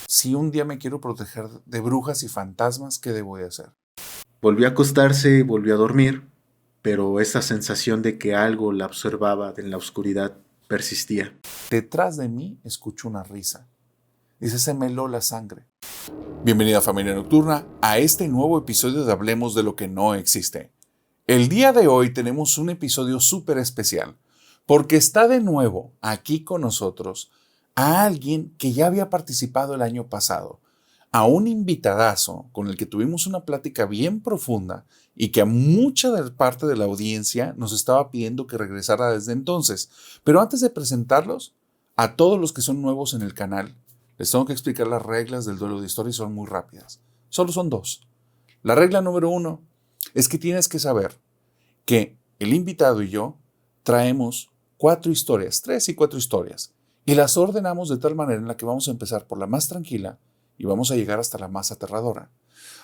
Si un día me quiero proteger de brujas y fantasmas, ¿qué debo de hacer? Volvió a acostarse, volvió a dormir, pero esa sensación de que algo la observaba en la oscuridad persistía. Detrás de mí escucho una risa. Dice, se me heló la sangre. Bienvenida familia nocturna a este nuevo episodio de Hablemos de lo que no existe. El día de hoy tenemos un episodio súper especial porque está de nuevo aquí con nosotros a alguien que ya había participado el año pasado, a un invitadazo con el que tuvimos una plática bien profunda y que a mucha parte de la audiencia nos estaba pidiendo que regresara desde entonces. Pero antes de presentarlos, a todos los que son nuevos en el canal, les tengo que explicar las reglas del duelo de historia y son muy rápidas. Solo son dos. La regla número 1 es que tienes que saber que el invitado y yo traemos 4 historias, 3 y 4 historias, y las ordenamos de tal manera en la que vamos a empezar por la más tranquila y vamos a llegar hasta la más aterradora.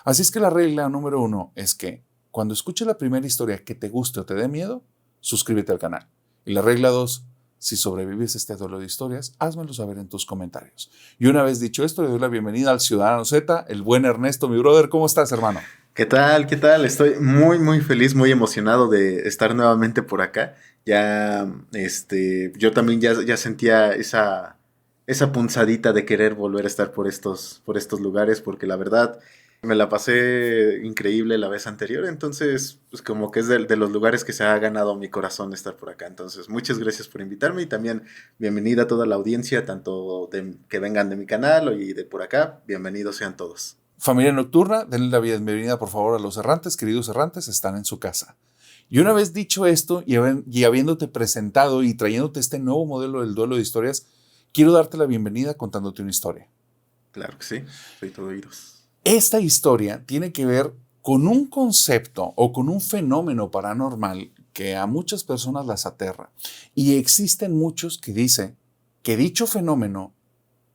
Así es que la regla número 1 es que cuando escuches la primera historia que te guste o te dé miedo, suscríbete al canal. Y la regla 2, si sobrevives a este duelo de historias, házmelo saber en tus comentarios. Y una vez dicho esto, le doy la bienvenida al Ciudadano Z, el buen Ernesto, mi brother. ¿Cómo estás, hermano? ¿Qué tal? ¿Qué tal? Estoy muy feliz, muy emocionado de estar nuevamente por acá. Ya, yo también ya sentía esa punzadita de querer volver a estar por estos lugares, porque la verdad me la pasé increíble la vez anterior, entonces, pues como que es de los lugares que se ha ganado mi corazón estar por acá. Entonces, muchas gracias por invitarme y también bienvenida a toda la audiencia, tanto que vengan de mi canal y de por acá, bienvenidos sean todos. Familia nocturna, denle la bienvenida por favor a los errantes, queridos errantes, están en su casa. Y una vez dicho esto y habiéndote presentado y trayéndote este nuevo modelo del duelo de historias, quiero darte la bienvenida contándote una historia. Claro que sí, soy todo oídos. Esta historia tiene que ver con un concepto o con un fenómeno paranormal que a muchas personas las aterra. Y existen muchos que dicen que dicho fenómeno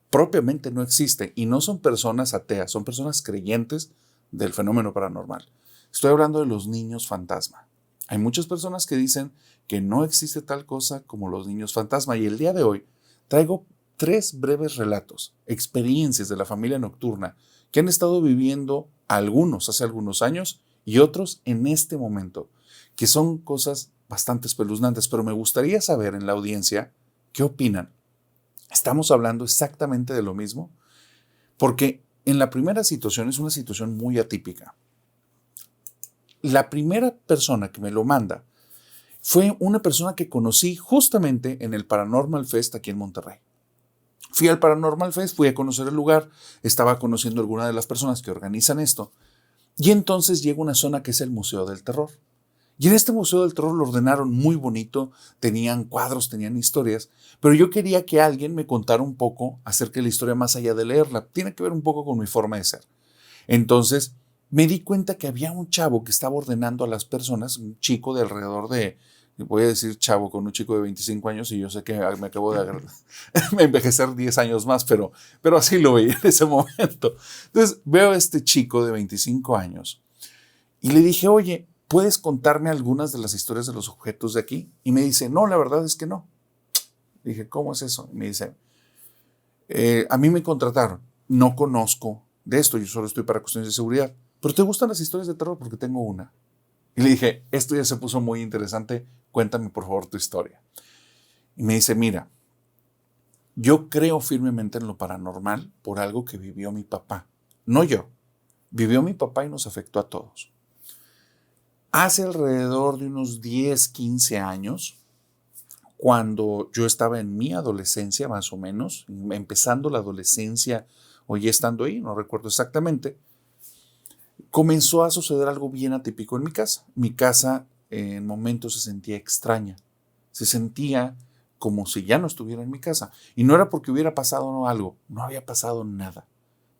propiamente no existe y no son personas ateas, son personas creyentes del fenómeno paranormal. Estoy hablando de los niños fantasma. Hay muchas personas que dicen que no existe tal cosa como los niños fantasma y el día de hoy traigo 3 breves relatos, experiencias de la familia nocturna que han estado viviendo algunos hace algunos años y otros en este momento, que son cosas bastante espeluznantes, pero me gustaría saber en la audiencia qué opinan. ¿Estamos hablando exactamente de lo mismo? Porque en la primera situación es una situación muy atípica. La primera persona que me lo manda fue una persona que conocí justamente en el Paranormal Fest aquí en Monterrey. Fui al Paranormal Fest, fui a conocer el lugar, estaba conociendo a alguna de las personas que organizan esto, y entonces llega una zona que es el Museo del Terror. Y en este Museo del Terror lo ordenaron muy bonito, tenían cuadros, tenían historias, pero yo quería que alguien me contara un poco acerca de la historia más allá de leerla. Tiene que ver un poco con mi forma de ser. Entonces me di cuenta que había un chavo que estaba ordenando a las personas, un chico de alrededor de, voy a decir chavo, con un chico de 25 años y yo sé que me acabo de envejecer 10 años más, pero así lo veía en ese momento. Entonces veo a este chico de 25 años y le dije, oye, ¿puedes contarme algunas de las historias de los objetos de aquí? Y me dice, no, la verdad es que no. Le dije, ¿cómo es eso? Y me dice, a mí me contrataron, no conozco de esto, yo solo estoy para cuestiones de seguridad, pero ¿te gustan las historias de terror? Porque tengo una. Y le dije, esto ya se puso muy interesante, cuéntame por favor tu historia. Y me dice, mira, yo creo firmemente en lo paranormal por algo que vivió mi papá. No yo, vivió mi papá y nos afectó a todos. Hace alrededor de unos 10, 15 años, cuando yo estaba en mi adolescencia, más o menos, empezando la adolescencia o ya estando ahí, no recuerdo exactamente, comenzó a suceder algo bien atípico en mi casa. Mi casa en momentos se sentía extraña, se sentía como si ya no estuviera en mi casa. Y no era porque hubiera pasado algo, no había pasado nada,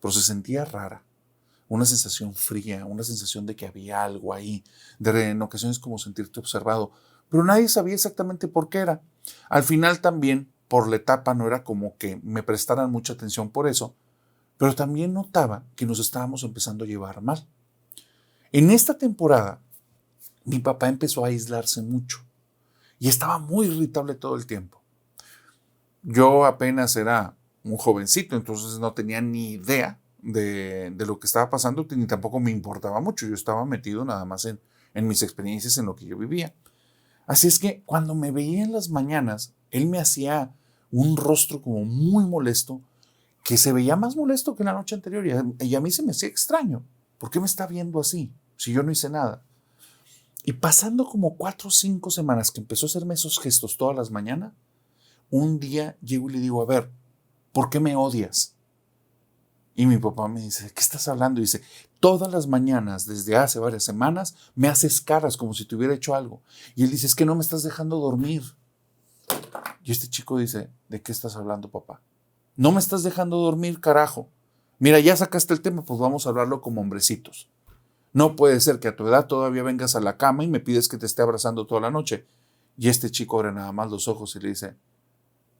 pero se sentía rara. Una sensación fría, una sensación de que había algo ahí, en ocasiones como sentirte observado, pero nadie sabía exactamente por qué era. Al final también, por la etapa, no era como que me prestaran mucha atención por eso, pero también notaba que nos estábamos empezando a llevar mal. En esta temporada, mi papá empezó a aislarse mucho y estaba muy irritable todo el tiempo. Yo apenas era un jovencito, entonces no tenía ni idea de lo que estaba pasando, ni tampoco me importaba mucho. Yo estaba metido nada más en mis experiencias, en lo que yo vivía. Así es que cuando me veía en las mañanas, él me hacía un rostro como muy molesto, que se veía más molesto que la noche anterior. Y a mí se me hacía extraño. ¿Por qué me está viendo así? Si yo no hice nada. Y pasando como 4 o 5 semanas que empezó a hacerme esos gestos todas las mañanas, un día llego y le digo, a ver, ¿por qué me odias? Y mi papá me dice, ¿de qué estás hablando? Y dice, todas las mañanas, desde hace varias semanas, me haces caras como si te hubiera hecho algo. Y él dice, es que no me estás dejando dormir. Y este chico dice, ¿de qué estás hablando, papá? No me estás dejando dormir, carajo. Mira, ya sacaste el tema, pues vamos a hablarlo como hombrecitos. No puede ser que a tu edad todavía vengas a la cama y me pides que te esté abrazando toda la noche. Y este chico abre nada más los ojos y le dice,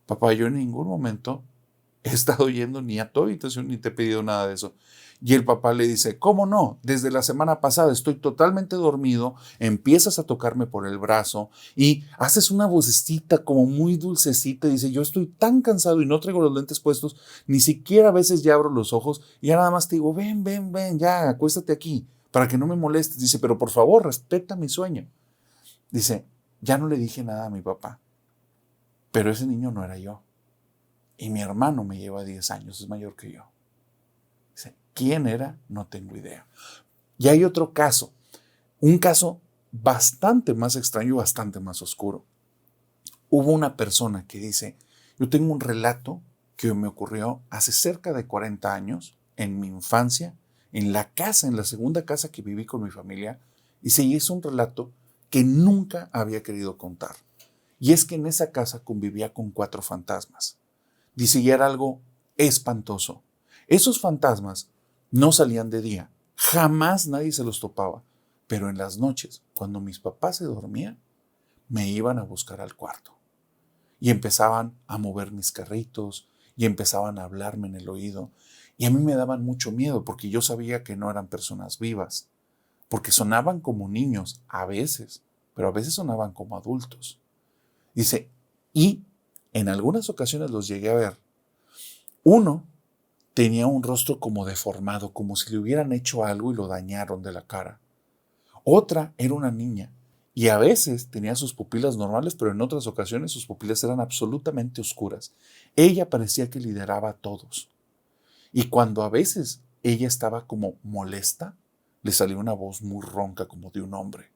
papá, yo en ningún momento he estado yendo ni a tu habitación ni te he pedido nada de eso. Y el papá le dice, ¿cómo no? Desde la semana pasada estoy totalmente dormido, empiezas a tocarme por el brazo y haces una vocecita como muy dulcecita. Dice, yo estoy tan cansado y no traigo los lentes puestos, ni siquiera a veces ya abro los ojos y ya nada más te digo, ven, ven, ven, ya, acuéstate aquí para que no me molestes. Dice, pero por favor, respeta mi sueño. Dice, ya no le dije nada a mi papá, pero ese niño no era yo. Y mi hermano me lleva 10 años, es mayor que yo. Dice, ¿quién era? No tengo idea. Y hay otro caso, un caso bastante más extraño, bastante más oscuro. Hubo una persona que dice, yo tengo un relato que me ocurrió hace cerca de 40 años, en mi infancia, en la casa, en la segunda casa que viví con mi familia. Dice, y es un relato que nunca había querido contar. Y es que en esa casa convivía con 4 fantasmas. Dice, y era algo espantoso. Esos fantasmas no salían de día, jamás nadie se los topaba, pero en las noches, cuando mis papás se dormían, me iban a buscar al cuarto y empezaban a mover mis carritos y empezaban a hablarme en el oído. Y a mí me daban mucho miedo porque yo sabía que no eran personas vivas, porque sonaban como niños a veces, pero a veces sonaban como adultos. Dice, y en algunas ocasiones los llegué a ver. Uno tenía un rostro como deformado, como si le hubieran hecho algo y lo dañaron de la cara. Otra era una niña y a veces tenía sus pupilas normales, pero en otras ocasiones sus pupilas eran absolutamente oscuras. Ella parecía que lideraba a todos. Y cuando a veces ella estaba como molesta, le salía una voz muy ronca como de un hombre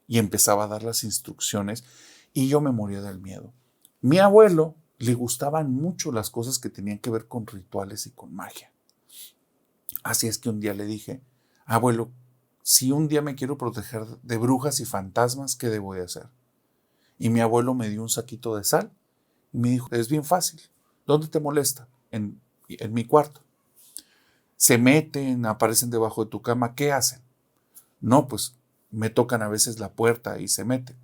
y empezaba a dar las instrucciones y yo me moría del miedo. Mi abuelo le gustaban mucho las cosas que tenían que ver con rituales y con magia. Así es que un día le dije, abuelo, si un día me quiero proteger de brujas y fantasmas, ¿qué debo de hacer? Y mi abuelo me dio un saquito de sal y me dijo, es bien fácil. ¿Dónde te molesta? En mi cuarto. Se meten, aparecen debajo de tu cama, ¿qué hacen? No, pues me tocan a veces la puerta y se meten.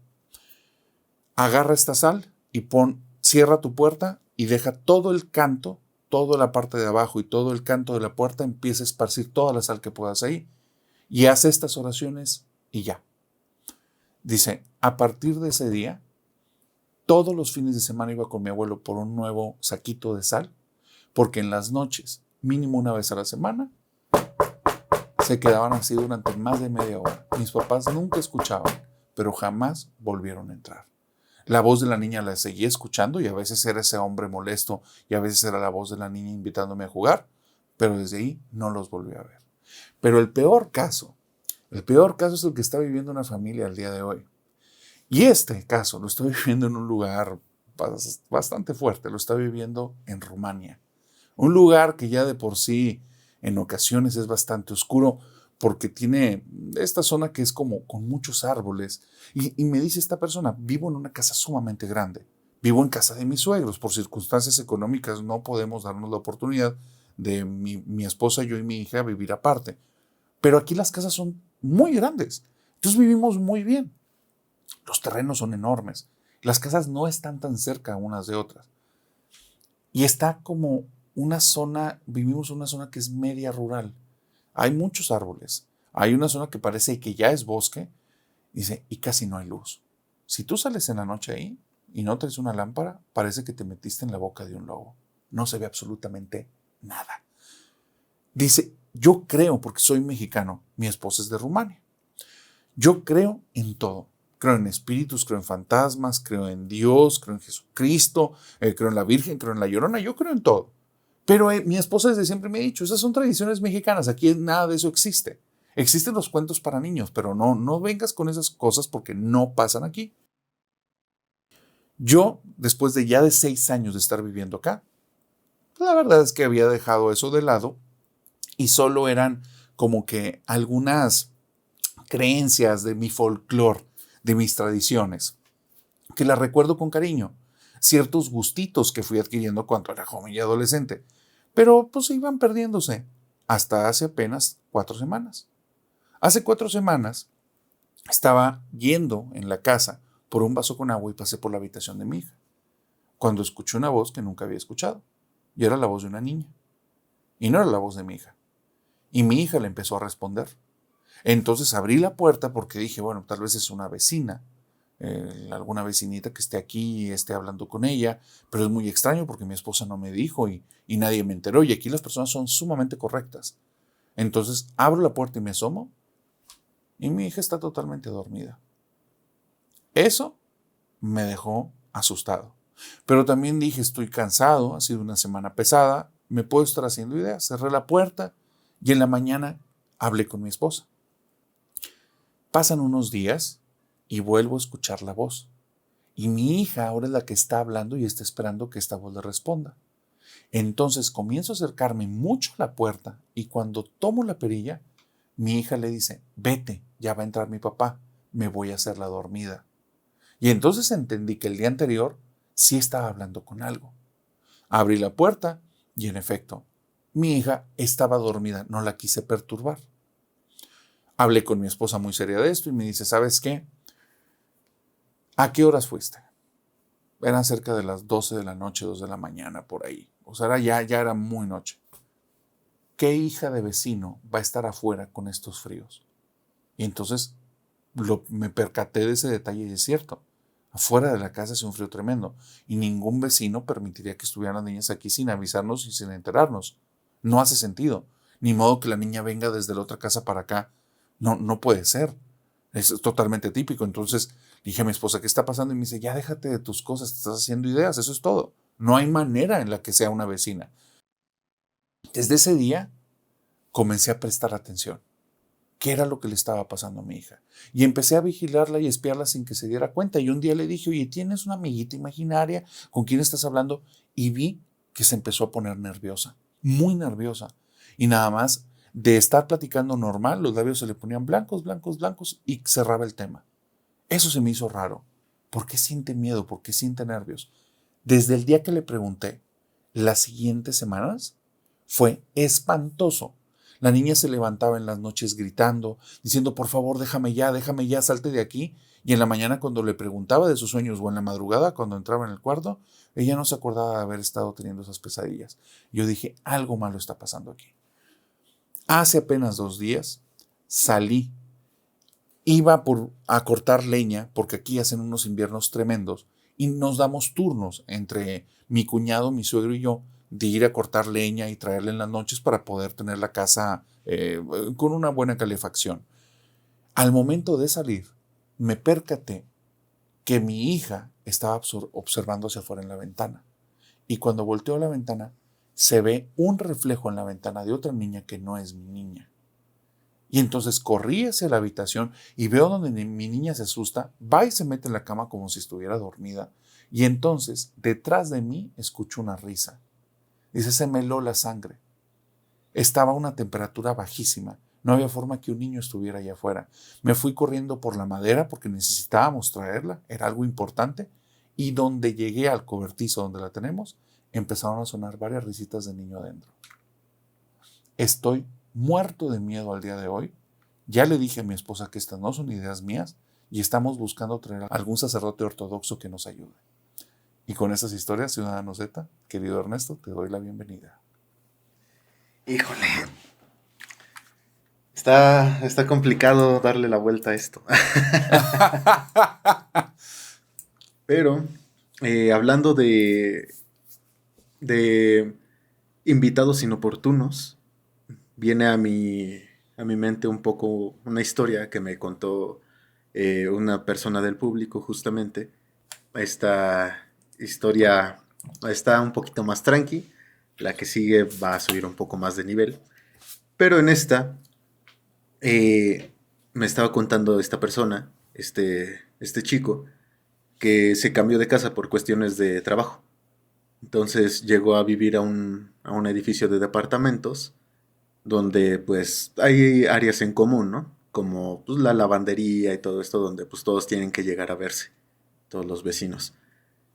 Agarra esta sal y cierra tu puerta y deja todo el canto, toda la parte de abajo y todo el canto de la puerta, empieza a esparcir toda la sal que puedas ahí. Y haz estas oraciones y ya. Dice, a partir de ese día, todos los fines de semana iba con mi abuelo por un nuevo saquito de sal, porque en las noches, mínimo una vez a la semana, se quedaban así durante más de media hora. Mis papás nunca escuchaban, pero jamás volvieron a entrar. La voz de la niña la seguía escuchando y a veces era ese hombre molesto y a veces era la voz de la niña invitándome a jugar, pero desde ahí no los volví a ver. Pero el peor caso es el que está viviendo una familia al día de hoy. Y este caso lo estoy viviendo en un lugar bastante fuerte, lo está viviendo en Rumania. Un lugar que ya de por sí en ocasiones es bastante oscuro porque tiene esta zona que es como con muchos árboles. Y me dice esta persona, vivo en una casa sumamente grande. Vivo en casa de mis suegros. Por circunstancias económicas no podemos darnos la oportunidad de mi esposa, yo y mi hija vivir aparte. Pero aquí las casas son muy grandes. Entonces vivimos muy bien. Los terrenos son enormes. Las casas no están tan cerca unas de otras. Y está como una zona, vivimos en una zona que es media rural. Hay muchos árboles. Hay una zona que parece que ya es bosque. Dice, y casi no hay luz. Si tú sales en la noche ahí y no traes una lámpara, parece que te metiste en la boca de un lobo. no se ve absolutamente nada. Dice, yo creo, porque soy mexicano, mi esposa es de Rumania. Yo creo en todo. Creo en espíritus, creo en fantasmas, creo en Dios, creo en Jesucristo, creo en la Virgen, creo en la Llorona, yo creo en todo. Pero mi esposa desde siempre me ha dicho, esas son tradiciones mexicanas, aquí nada de eso existe. Existen los cuentos para niños, pero no vengas con esas cosas porque no pasan aquí. Yo, después de ya de 6 años de estar viviendo acá, la verdad es que había dejado eso de lado y solo eran como que algunas creencias de mi folclore, de mis tradiciones, que las recuerdo con cariño. Ciertos gustitos que fui adquiriendo cuando era joven y adolescente, pero pues iban perdiéndose hasta hace apenas 4 semanas. Hace 4 semanas estaba yendo en la casa por un vaso con agua y pasé por la habitación de mi hija, cuando escuché una voz que nunca había escuchado, y era la voz de una niña, y no era la voz de mi hija, y mi hija le empezó a responder. Entonces abrí la puerta porque dije, bueno, tal vez es una vecina, alguna vecinita que esté aquí y esté hablando con ella, pero es muy extraño porque mi esposa no me dijo y nadie me enteró, y aquí las personas son sumamente correctas. Entonces abro la puerta y me asomo, y mi hija está totalmente dormida. Eso me dejó asustado. Pero también dije, estoy cansado, ha sido una semana pesada, me puedo estar haciendo ideas. Cerré la puerta y en la mañana hablé con mi esposa. Pasan unos días y vuelvo a escuchar la voz. Y mi hija ahora es la que está hablando y está esperando que esta voz le responda. Entonces comienzo a acercarme mucho a la puerta y cuando tomo la perilla, mi hija le dice, vete, ya va a entrar mi papá, me voy a hacer la dormida. Y entonces entendí que el día anterior sí estaba hablando con algo. Abrí la puerta y en efecto, mi hija estaba dormida, no la quise perturbar. Hablé con mi esposa muy seria de esto y me dice, ¿sabes qué? ¿A qué horas fuiste? Eran cerca de las 12 de la noche, 2 de la mañana, por ahí. O sea, ya era muy noche. ¿Qué hija de vecino va a estar afuera con estos fríos? Y entonces me percaté de ese detalle y es cierto. Afuera de la casa hace un frío tremendo y ningún vecino permitiría que estuvieran las niñas aquí sin avisarnos y sin enterarnos. No hace sentido. Ni modo que la niña venga desde la otra casa para acá. No puede ser. Es totalmente típico. Entonces dije a mi esposa, ¿qué está pasando? Y me dice, ya déjate de tus cosas, te estás haciendo ideas, eso es todo. No hay manera en la que sea una vecina. Desde ese día comencé a prestar atención. ¿Qué era lo que le estaba pasando a mi hija? Y empecé a vigilarla y espiarla sin que se diera cuenta. Y un día le dije, oye, ¿tienes una amiguita imaginaria? ¿Con quién estás hablando? Y vi que se empezó a poner nerviosa, muy nerviosa. Y nada más de estar platicando normal, los labios se le ponían blancos, blancos, blancos y cerraba el tema. Eso se me hizo raro. ¿Por qué siente miedo? ¿Por qué siente nervios? Desde el día que le pregunté, las siguientes semanas, fue espantoso. La niña se levantaba en las noches gritando, diciendo, por favor, déjame ya, salte de aquí. Y en la mañana cuando le preguntaba de sus sueños o en la madrugada cuando entraba en el cuarto, ella no se acordaba de haber estado teniendo esas pesadillas. Yo dije, algo malo está pasando aquí. Hace apenas 2 días salí, iba a cortar leña, porque aquí hacen unos inviernos tremendos, y nos damos turnos entre mi cuñado, mi suegro y yo, de ir a cortar leña y traerla en las noches para poder tener la casa con una buena calefacción. Al momento de salir, me percaté que mi hija estaba observando hacia afuera en la ventana. Y cuando volteo a la ventana, se ve un reflejo en la ventana de otra niña que no es mi niña. Y entonces corrí hacia la habitación y veo donde mi niña se asusta, va y se mete en la cama como si estuviera dormida. Y entonces, detrás de mí, escucho una risa. Dice, se me heló la sangre. Estaba a una temperatura bajísima. No había forma que un niño estuviera allá afuera. Me fui corriendo por la madera porque necesitábamos traerla, era algo importante. Y donde llegué al cobertizo donde la tenemos, empezaron a sonar varias risitas de niño adentro. Estoy muerto de miedo al día de hoy. Ya le dije a mi esposa que estas no son ideas mías y estamos buscando traer a algún sacerdote ortodoxo que nos ayude. Y con estas historias, Ciudadano Z, querido Ernesto, te doy la bienvenida. Híjole. Está complicado darle la vuelta a esto. Pero, hablando de de invitados inoportunos, viene a mi mente un poco una historia que me contó una persona del público justamente. Esta historia está un poquito más tranqui, la que sigue va a subir un poco más de nivel, pero en esta eh, me estaba contando esta persona, este chico, que se cambió de casa por cuestiones de trabajo. Entonces llegó a vivir a un edificio de departamentos donde pues hay áreas en común, ¿no? Como pues, la lavandería y todo esto, donde pues todos tienen que llegar a verse, todos los vecinos.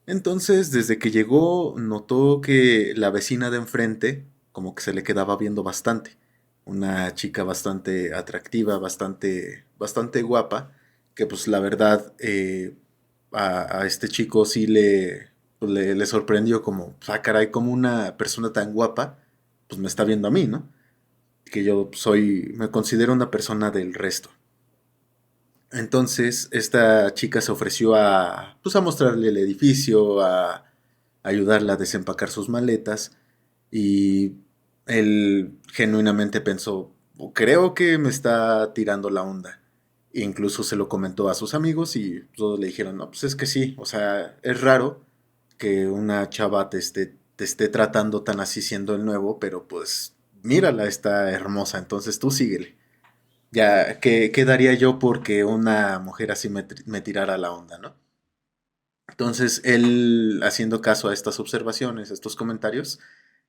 Entonces, desde que llegó, notó que la vecina de enfrente como que se le quedaba viendo bastante. Una chica bastante atractiva, bastante guapa, que pues la verdad a este chico sí pues, le sorprendió como, ah, caray, como una persona tan guapa, pues me está viendo a mí, ¿no? Que yo me considero una persona del resto. Entonces, esta chica se ofreció pues, a mostrarle el edificio, a ayudarla a desempacar sus maletas y él genuinamente pensó, creo que me está tirando la onda. E incluso se lo comentó a sus amigos y todos le dijeron, no, pues es que sí, o sea, es raro que una chava te esté tratando tan así siendo el nuevo, pero pues mírala, está hermosa, entonces tú síguele. Ya, ¿qué daría yo porque una mujer así me tirara la onda, ¿no? Entonces, él, haciendo caso a estas observaciones, a estos comentarios,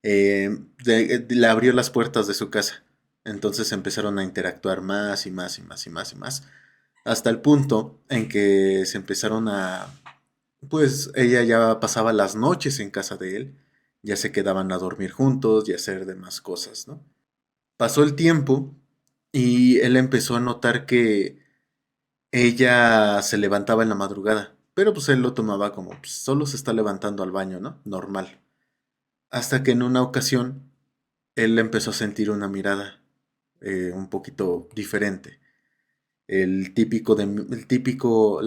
le abrió las puertas de su casa. Entonces empezaron a interactuar más y más y más y más y más, hasta el punto en que se empezaron pues ella ya pasaba las noches en casa de él, ya se quedaban a dormir juntos y a hacer demás cosas, ¿no? Pasó el tiempo y él empezó a notar que ella se levantaba en la madrugada, pero pues él lo tomaba como pues, solo se está levantando al baño, ¿no? Normal. Hasta que en una ocasión él empezó a sentir una mirada un poquito diferente. La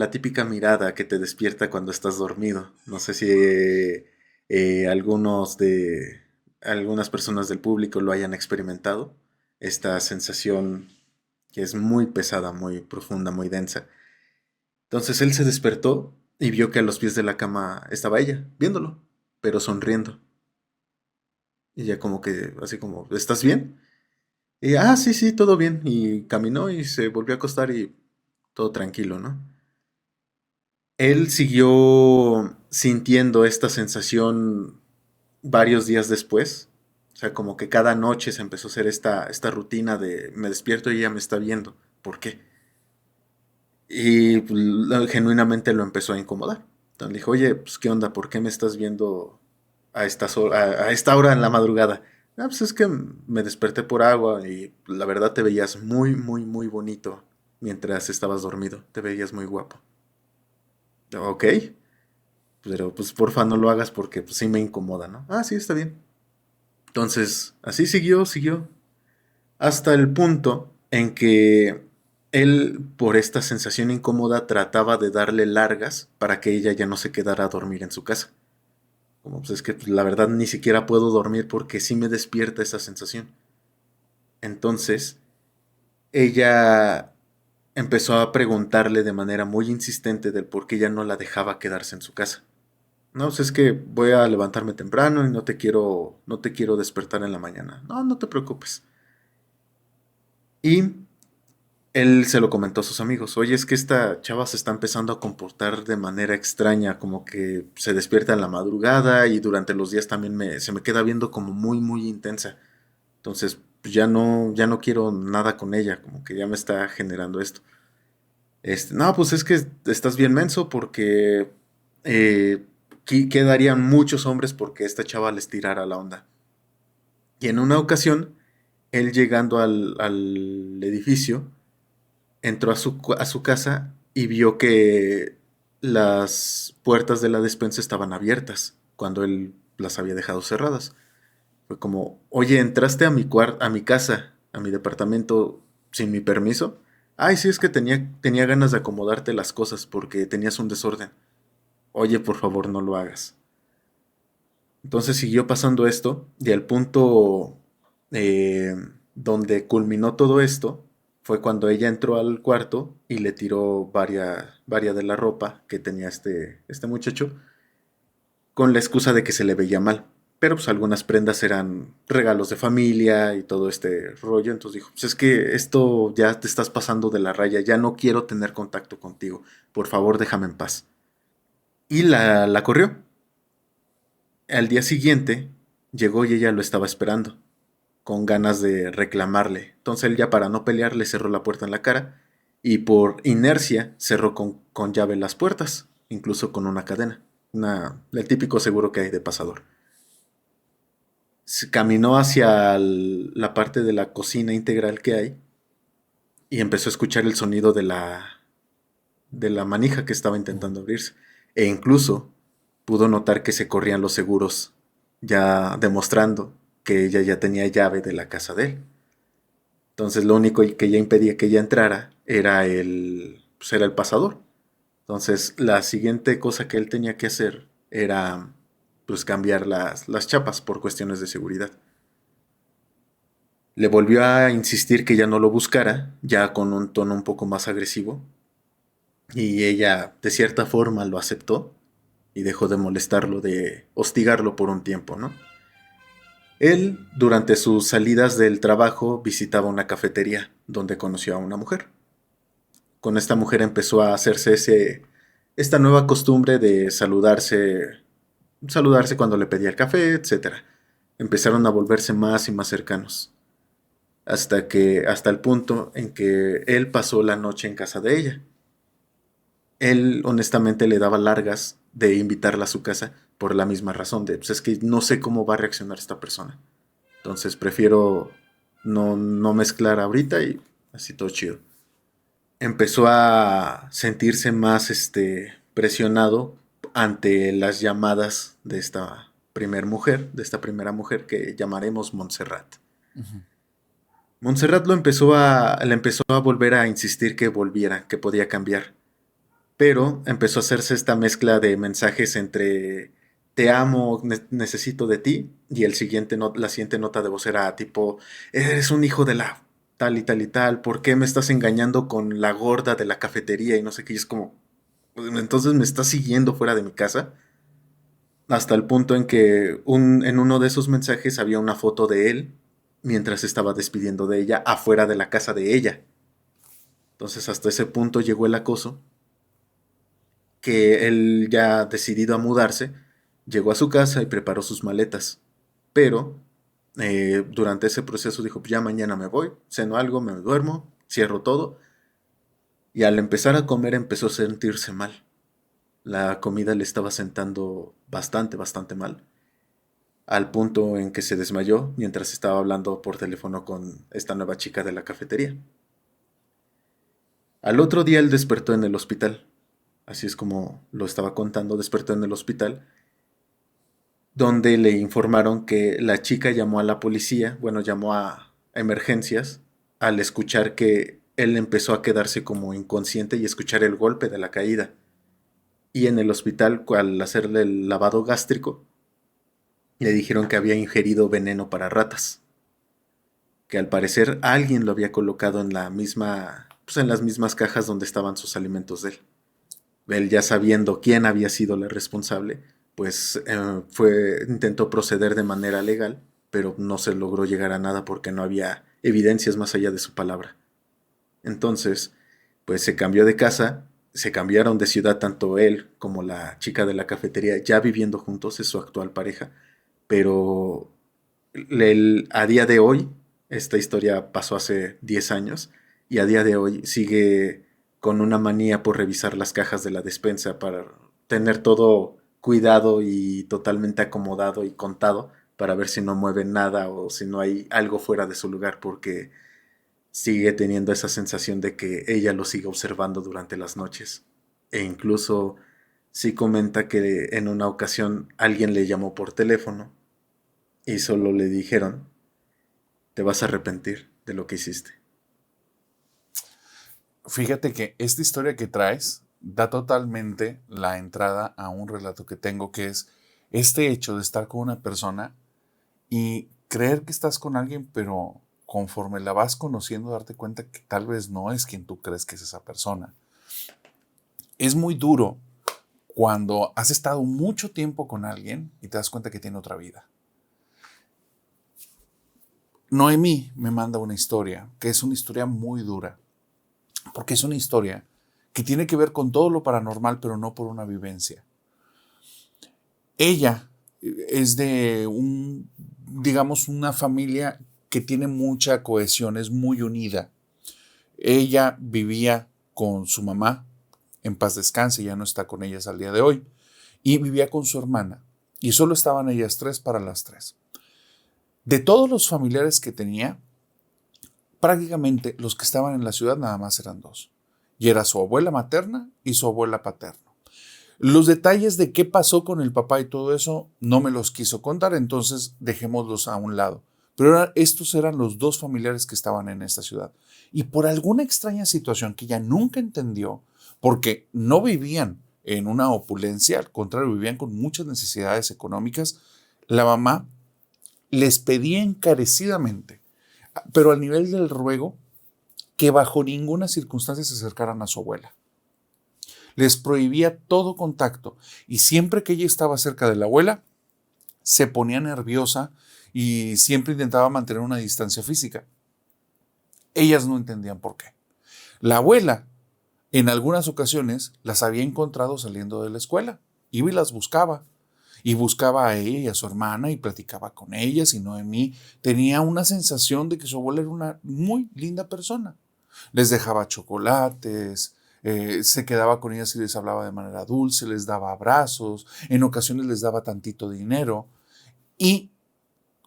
típica mirada que te despierta cuando estás dormido. No sé si algunas personas del público lo hayan experimentado. Esta sensación que es muy pesada, muy profunda, muy densa. Entonces él se despertó y vio que a los pies de la cama estaba ella, viéndolo, pero sonriendo. Y ya como que, así como, ¿estás bien? Y, sí, sí, todo bien. Y caminó y se volvió a acostar y todo tranquilo, ¿no? Él siguió sintiendo esta sensación varios días después. O sea, como que cada noche se empezó a hacer esta rutina de me despierto y ella me está viendo. ¿Por qué? Y pues, genuinamente lo empezó a incomodar. Entonces le dijo, oye, pues qué onda, ¿por qué me estás viendo a esta hora en la madrugada? Ah, pues es que me desperté por agua y la verdad te veías muy, muy, muy bonito mientras estabas dormido. Te veías muy guapo. Ok, pero pues porfa no lo hagas porque pues sí me incomoda, ¿no? Ah, sí, está bien. Entonces, así siguió, hasta el punto en que él, por esta sensación incómoda, trataba de darle largas para que ella ya no se quedara a dormir en su casa. Como pues es que pues, la verdad ni siquiera puedo dormir porque sí me despierta esa sensación. Entonces, ella empezó a preguntarle de manera muy insistente del por qué ella no la dejaba quedarse en su casa. No, pues es que voy a levantarme temprano y no te quiero despertar en la mañana. No, no te preocupes. Y él se lo comentó a sus amigos. Oye, es que esta chava se está empezando a comportar de manera extraña, como que se despierta en la madrugada y durante los días también se me queda viendo como muy, muy intensa. Entonces, pues ya no quiero nada con ella, como que ya me está generando esto. No, pues es que estás bien menso porque quedarían muchos hombres porque esta chava les tirara la onda. Y en una ocasión, él llegando al edificio, entró a su casa y vio que las puertas de la despensa estaban abiertas cuando él las había dejado cerradas. Fue como, oye, entraste a mi casa, a mi departamento sin mi permiso. Ay, sí, es que tenía ganas de acomodarte las cosas porque tenías un desorden. Oye, por favor, no lo hagas. Entonces siguió pasando esto y el punto eh, donde culminó todo esto fue cuando ella entró al cuarto y le tiró varias de la ropa que tenía este muchacho con la excusa de que se le veía mal. Pero pues algunas prendas eran regalos de familia y todo este rollo. Entonces dijo, pues es que esto ya te estás pasando de la raya, ya no quiero tener contacto contigo. Por favor, déjame en paz. Y la corrió. Al día siguiente llegó y ella lo estaba esperando, con ganas de reclamarle. Entonces él ya para no pelear le cerró la puerta en la cara y por inercia cerró con llave las puertas, incluso con una cadena. El típico seguro que hay de pasador. Caminó hacia la parte de la cocina integral que hay y empezó a escuchar el sonido de la manija que estaba intentando abrirse. E incluso pudo notar que se corrían los seguros, ya demostrando que ella ya tenía llave de la casa de él. Entonces lo único que ya impedía que ella entrara era el pasador. Entonces la siguiente cosa que él tenía que hacer era pues cambiar las chapas por cuestiones de seguridad. Le volvió a insistir que ya no lo buscara, ya con un tono un poco más agresivo, y ella de cierta forma lo aceptó y dejó de molestarlo, de hostigarlo por un tiempo, ¿no? Él, durante sus salidas del trabajo, visitaba una cafetería donde conoció a una mujer. Con esta mujer empezó a hacerse esta nueva costumbre de saludarse cuando le pedía el café, etcétera. Empezaron a volverse más y más cercanos, hasta el punto en que él pasó la noche en casa de ella. Él honestamente le daba largas de invitarla a su casa por la misma razón de, pues es que no sé cómo va a reaccionar esta persona. Entonces prefiero no mezclar ahorita y así todo chido. Empezó a sentirse más presionado ante las llamadas de esta primera mujer que llamaremos Montserrat. Ujú. Montserrat le empezó a volver a insistir que volviera, que podía cambiar. Pero empezó a hacerse esta mezcla de mensajes entre te amo, necesito de ti, y la siguiente nota de voz era tipo, eres un hijo de la tal y tal y tal, ¿por qué me estás engañando con la gorda de la cafetería? Y no sé qué, y es como, entonces me estás siguiendo fuera de mi casa, hasta el punto en que en uno de esos mensajes había una foto de él mientras estaba despidiendo de ella afuera de la casa de ella. Entonces hasta ese punto llegó el acoso que él ya decidido a mudarse, llegó a su casa y preparó sus maletas. Pero durante ese proceso dijo, pues ya mañana me voy, ceno algo, me duermo, cierro todo. Y al empezar a comer empezó a sentirse mal. La comida le estaba sentando bastante, bastante mal. Al punto en que se desmayó mientras estaba hablando por teléfono con esta nueva chica de la cafetería. Al otro día él despertó en el hospital. Así es como lo estaba contando, despertó en el hospital donde le informaron que la chica llamó a la policía, bueno, llamó a emergencias al escuchar que él empezó a quedarse como inconsciente y escuchar el golpe de la caída. Y en el hospital, al hacerle el lavado gástrico, le dijeron que había ingerido veneno para ratas, que al parecer alguien lo había colocado pues en las mismas cajas donde estaban sus alimentos de él. Él ya sabiendo quién había sido la responsable, pues intentó proceder de manera legal, pero no se logró llegar a nada porque no había evidencias más allá de su palabra. Entonces, pues se cambió de casa, se cambiaron de ciudad tanto él como la chica de la cafetería, ya viviendo juntos, es su actual pareja, pero a día de hoy, esta historia pasó hace 10 años y a día de hoy sigue con una manía por revisar las cajas de la despensa para tener todo cuidado y totalmente acomodado y contado para ver si no mueve nada o si no hay algo fuera de su lugar porque sigue teniendo esa sensación de que ella lo sigue observando durante las noches. E incluso sí comenta que en una ocasión alguien le llamó por teléfono y solo le dijeron, te vas a arrepentir de lo que hiciste. Fíjate que esta historia que traes da totalmente la entrada a un relato que tengo que es este hecho de estar con una persona y creer que estás con alguien, pero conforme la vas conociendo, darte cuenta que tal vez no es quien tú crees que es esa persona. Es muy duro cuando has estado mucho tiempo con alguien y te das cuenta que tiene otra vida. Noemí me manda una historia, que es una historia muy dura, porque es una historia que tiene que ver con todo lo paranormal, pero no por una vivencia. Ella es de digamos, una familia que tiene mucha cohesión, es muy unida. Ella vivía con su mamá, en paz descanse, ya no está con ellas al día de hoy, y vivía con su hermana, y solo estaban ellas tres para las tres. De todos los familiares que tenía, prácticamente los que estaban en la ciudad nada más eran dos, y era su abuela materna y su abuela paterna. Los detalles de qué pasó con el papá y todo eso no me los quiso contar, entonces dejémoslos a un lado. Pero estos eran los dos familiares que estaban en esta ciudad. Y por alguna extraña situación que ella nunca entendió, porque no vivían en una opulencia, al contrario, vivían con muchas necesidades económicas, la mamá les pedía encarecidamente, pero al nivel del ruego, que bajo ninguna circunstancia se acercaran a su abuela. Les prohibía todo contacto y siempre que ella estaba cerca de la abuela, se ponía nerviosa y siempre intentaba mantener una distancia física. Ellas no entendían por qué. La abuela, en algunas ocasiones, las había encontrado saliendo de la escuela. Iba y las buscaba. Y buscaba a ella y a su hermana y platicaba con ellas. Y Noemí tenía una sensación de que su abuela era una muy linda persona. Les dejaba chocolates, se quedaba con ellas y les hablaba de manera dulce, les daba abrazos, en ocasiones les daba tantito dinero. Y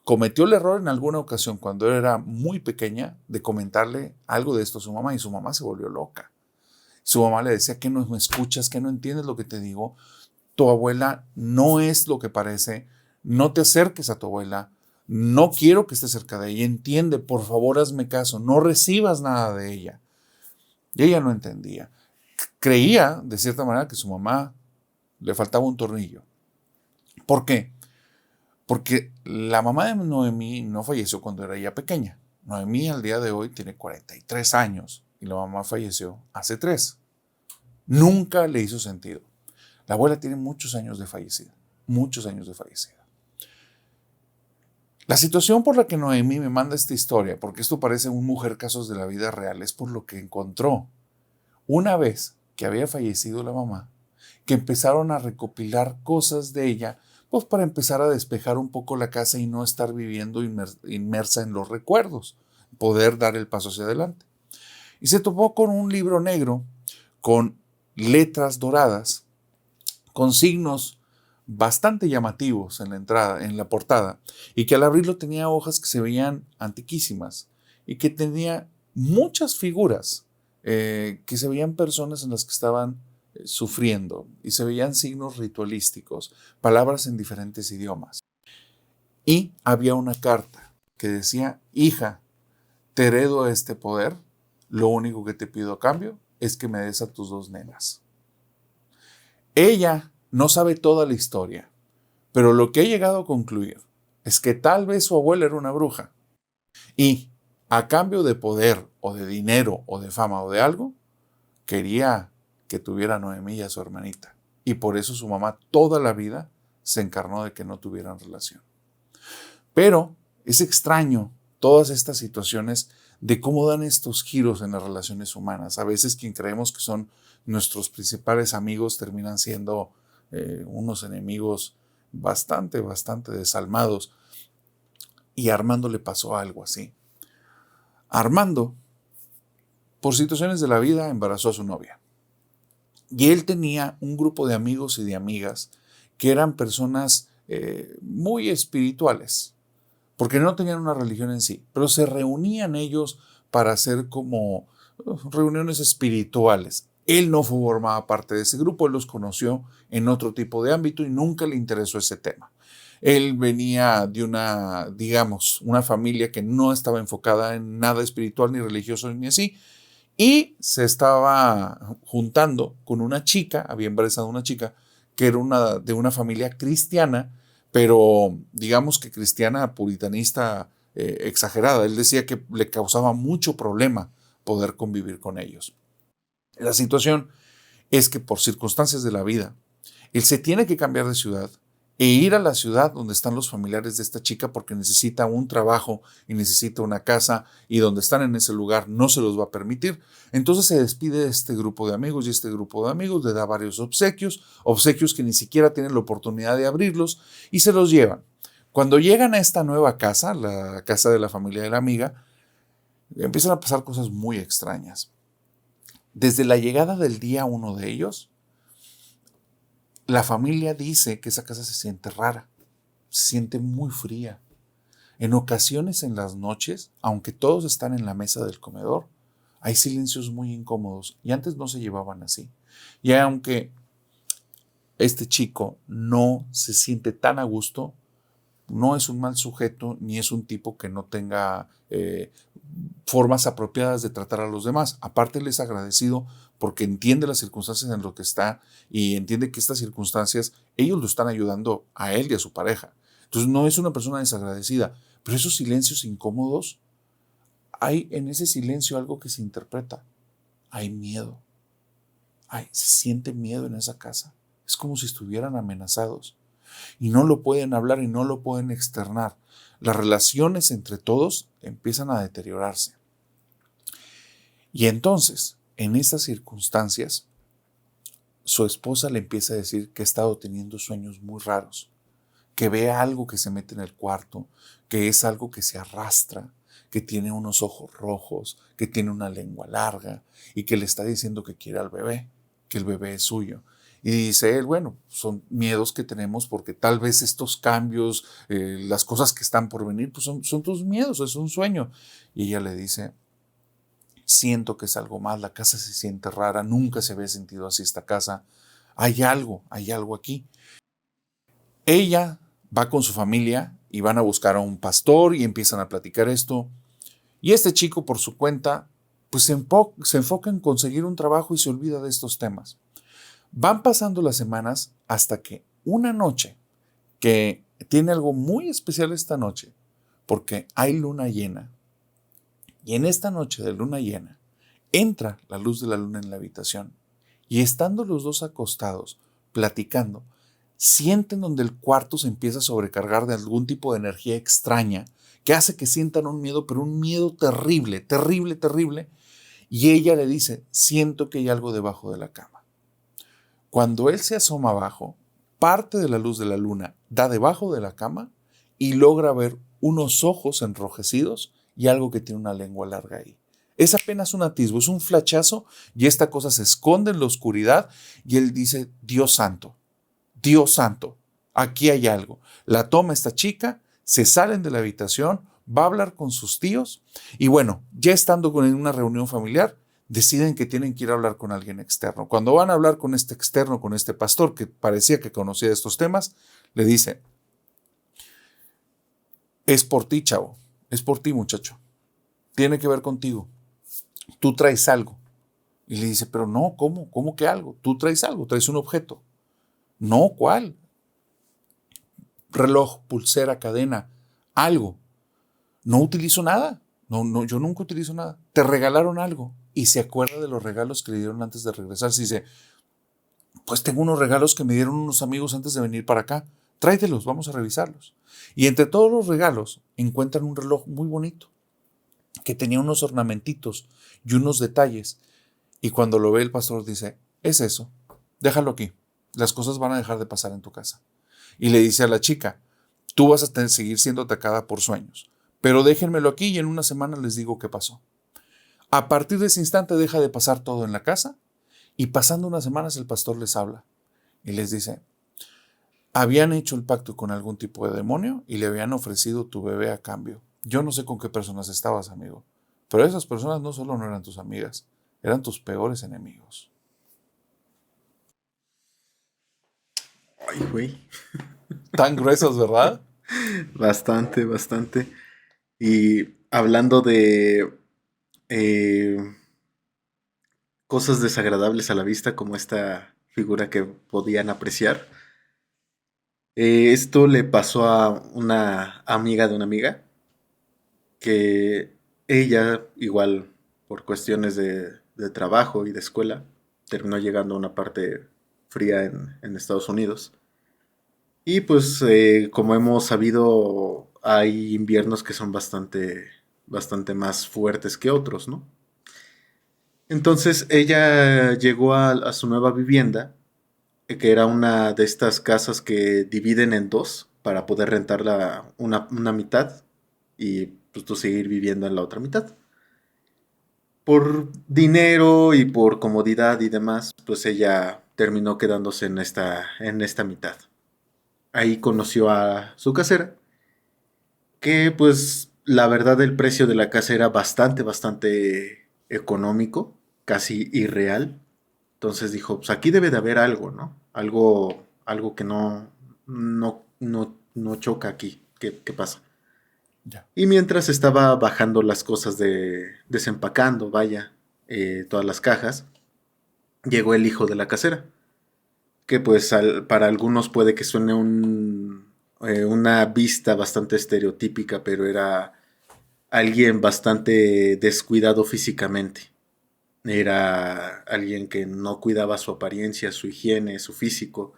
cometió el error en alguna ocasión, cuando era muy pequeña, de comentarle algo de esto a su mamá, y su mamá se volvió loca. Su mamá le decía: ¿que no me escuchas? ¿Que no entiendes lo que te digo? Tu abuela no es lo que parece, no te acerques a tu abuela, no quiero que estés cerca de ella, entiende, por favor hazme caso, no recibas nada de ella. Y ella no entendía. Creía, de cierta manera, que su mamá le faltaba un tornillo. ¿Por qué? Porque la mamá de Noemí no falleció cuando era ella pequeña. Noemí al día de hoy tiene 43 años y la mamá falleció hace 3. Nunca le hizo sentido. La abuela tiene muchos años de fallecida, muchos años de fallecida. La situación por la que Noemí me manda esta historia, porque esto parece un mujer casos de la vida real, es por lo que encontró. Una vez que había fallecido la mamá, que empezaron a recopilar cosas de ella, pues para empezar a despejar un poco la casa y no estar viviendo inmersa en los recuerdos, poder dar el paso hacia adelante. Y se topó con un libro negro con letras doradas, con signos bastante llamativos en la entrada, en la portada, y que al abrirlo tenía hojas que se veían antiquísimas y que tenía muchas figuras, que se veían personas en las que estaban sufriendo, y se veían signos ritualísticos, palabras en diferentes idiomas. Y había una carta que decía: hija, te heredo este poder, lo único que te pido a cambio es que me des a tus 2 nenas. Ella no sabe toda la historia, pero lo que he llegado a concluir es que tal vez su abuela era una bruja y, a cambio de poder o de dinero o de fama o de algo, quería que tuviera a Noemí y a su hermanita. Y por eso su mamá toda la vida se encarnó de que no tuvieran relación. Pero es extraño todas estas situaciones de cómo dan estos giros en las relaciones humanas. A veces quien creemos que son nuestros principales amigos terminan siendo unos enemigos bastante desalmados. Y a Armando le pasó algo así. Armando, por situaciones de la vida, embarazó a su novia. Y él tenía un grupo de amigos y de amigas que eran personas muy espirituales, porque no tenían una religión en sí, pero se reunían ellos para hacer como reuniones espirituales. Él no formaba parte de ese grupo, él los conoció en otro tipo de ámbito y nunca le interesó ese tema. Él venía de una familia que no estaba enfocada en nada espiritual ni religioso ni así, y se estaba juntando con una chica, había embarazado a una chica que era de una familia cristiana, pero digamos que cristiana puritanista exagerada. Él decía que le causaba mucho problema poder convivir con ellos. La situación es que por circunstancias de la vida, él se tiene que cambiar de ciudad e ir a la ciudad donde están los familiares de esta chica porque necesita un trabajo y necesita una casa, y donde están en ese lugar no se los va a permitir. Entonces se despide de este grupo de amigos, y este grupo de amigos le da varios obsequios, obsequios que ni siquiera tienen la oportunidad de abrirlos, y se los llevan. Cuando llegan a esta nueva casa, la casa de la familia de la amiga, empiezan a pasar cosas muy extrañas. Desde la llegada del día uno de ellos, la familia dice que esa casa se siente rara, se siente muy fría. En ocasiones en las noches, aunque todos están en la mesa del comedor, hay silencios muy incómodos, y antes no se llevaban así. Y aunque este chico no se siente tan a gusto, no es un mal sujeto, ni es un tipo que no tenga formas apropiadas de tratar a los demás. Aparte, él es agradecido porque entiende las circunstancias en las que está, y entiende que estas circunstancias ellos lo están ayudando a él y a su pareja. Entonces no es una persona desagradecida, pero esos silencios incómodos, hay en ese silencio algo que se interpreta. Hay miedo. Se siente miedo en esa casa. Es como si estuvieran amenazados. Y no lo pueden hablar y no lo pueden externar. Las relaciones entre todos empiezan a deteriorarse. Y entonces, en estas circunstancias, su esposa le empieza a decir que ha estado teniendo sueños muy raros, que ve algo que se mete en el cuarto, que es algo que se arrastra, que tiene unos ojos rojos, que tiene una lengua larga, y que le está diciendo que quiere al bebé, que el bebé es suyo. Y dice él, bueno, son miedos que tenemos porque tal vez estos cambios, las cosas que están por venir, pues son tus miedos, es un sueño. Y ella le dice, siento que es algo más, la casa se siente rara, nunca se había sentido así esta casa, hay algo aquí. Ella va con su familia y van a buscar a un pastor y empiezan a platicar esto. Y este chico, por su cuenta, pues se enfoca en conseguir un trabajo y se olvida de estos temas. Van pasando las semanas hasta que una noche, que tiene algo muy especial esta noche, porque hay luna llena. Y en esta noche de luna llena, entra la luz de la luna en la habitación, y estando los dos acostados, platicando, sienten donde el cuarto se empieza a sobrecargar de algún tipo de energía extraña, que hace que sientan un miedo, pero un miedo terrible, terrible, terrible. Y ella le dice, siento que hay algo debajo de la cama. Cuando él se asoma abajo, parte de la luz de la luna da debajo de la cama y logra ver unos ojos enrojecidos y algo que tiene una lengua larga ahí. Es apenas un atisbo, es un flachazo, y esta cosa se esconde en la oscuridad, y él dice, Dios santo, aquí hay algo. La toma esta chica, se salen de la habitación, va a hablar con sus tíos, y bueno, ya estando en una reunión familiar, deciden que tienen que ir a hablar con alguien externo. Cuando van a hablar con este externo, con este pastor que parecía que conocía estos temas, le dice, es por ti, chavo, es por ti, muchacho, tiene que ver contigo, tú traes algo. Y le dice, pero no, ¿cómo que algo? Tú traes algo, traes un objeto. No, ¿cuál? Reloj, pulsera, cadena, algo. No utilizo nada. No, yo nunca utilizo nada. Te regalaron algo. Y se acuerda de los regalos que le dieron antes de regresar. Se dice, pues tengo unos regalos que me dieron unos amigos antes de venir para acá. Tráetelos, vamos a revisarlos. Y entre todos los regalos encuentran un reloj muy bonito, que tenía unos ornamentitos y unos detalles. Y cuando lo ve el pastor dice, es eso, déjalo aquí. Las cosas van a dejar de pasar en tu casa. Y le dice a la chica, tú vas a seguir siendo atacada por sueños, pero déjenmelo aquí y en una semana les digo qué pasó. A partir de ese instante deja de pasar todo en la casa, y pasando unas semanas el pastor les habla y les dice, habían hecho el pacto con algún tipo de demonio y le habían ofrecido tu bebé a cambio. Yo no sé con qué personas estabas, amigo, pero esas personas no solo no eran tus amigas, eran tus peores enemigos. Ay, güey. Tan gruesos, ¿verdad? Bastante, bastante. Y hablando de cosas desagradables a la vista, como esta figura que podían apreciar. Esto le pasó a una amiga de una amiga, que ella, igual por cuestiones de trabajo y de escuela, terminó llegando a una parte fría en Estados Unidos. Y pues como hemos sabido, hay inviernos que son bastante más fuertes que otros, ¿no? Entonces ella llegó a su nueva vivienda, que era una de estas casas que dividen en dos para poder rentarla una mitad y pues tú seguir viviendo en la otra mitad. Por dinero y por comodidad y demás, pues ella terminó quedándose en esta mitad. Ahí conoció a su casera, que pues la verdad el precio de la casa era bastante económico, casi irreal. Entonces dijo, pues aquí debe de haber algo, ¿no? Algo que no choca aquí. ¿Qué pasa? Ya. Y mientras estaba bajando las cosas desempacando, vaya, todas las cajas, llegó el hijo de la casera, que pues para algunos puede que suene una vista bastante estereotípica, pero era alguien bastante descuidado físicamente. Era alguien que no cuidaba su apariencia, su higiene, su físico.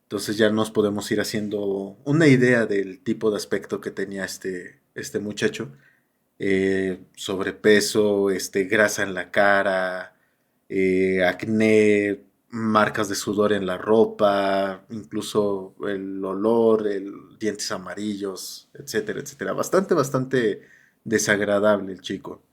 Entonces ya nos podemos ir haciendo una idea del tipo de aspecto que tenía este muchacho. Sobrepeso, grasa en la cara, acné, marcas de sudor en la ropa, incluso el olor, dientes amarillos, etcétera, etcétera. Bastante desagradable el chico.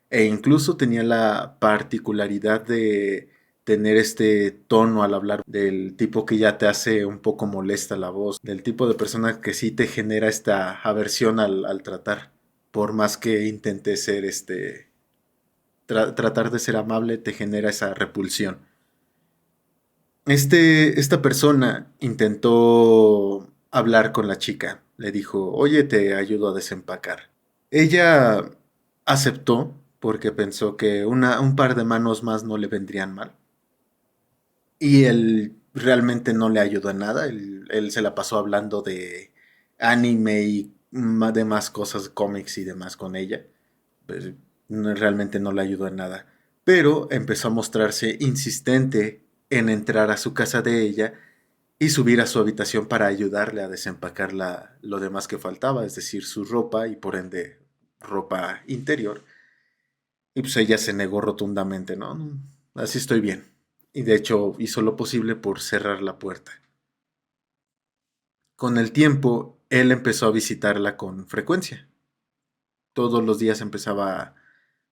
E incluso tenía la particularidad de tener este tono al hablar, del tipo que ya te hace un poco molesta la voz, del tipo de persona que sí te genera esta aversión al tratar. Por más que intentes ser tratar de ser amable, te genera esa repulsión. Esta persona intentó hablar con la chica. Le dijo, oye, te ayudo a desempacar. Ella aceptó porque pensó que un par de manos más no le vendrían mal. Y él realmente no le ayudó en nada. Él se la pasó hablando de anime y demás cosas, cómics y demás con ella. Pues, realmente no le ayudó en nada. Pero empezó a mostrarse insistente en entrar a su casa de ella y subir a su habitación para ayudarle a desempacar lo demás que faltaba, es decir, su ropa y por ende ropa interior. Y pues ella se negó rotundamente, ¿no? No, así estoy bien. Y de hecho hizo lo posible por cerrar la puerta. Con el tiempo, él empezó a visitarla con frecuencia. Todos los días empezaba a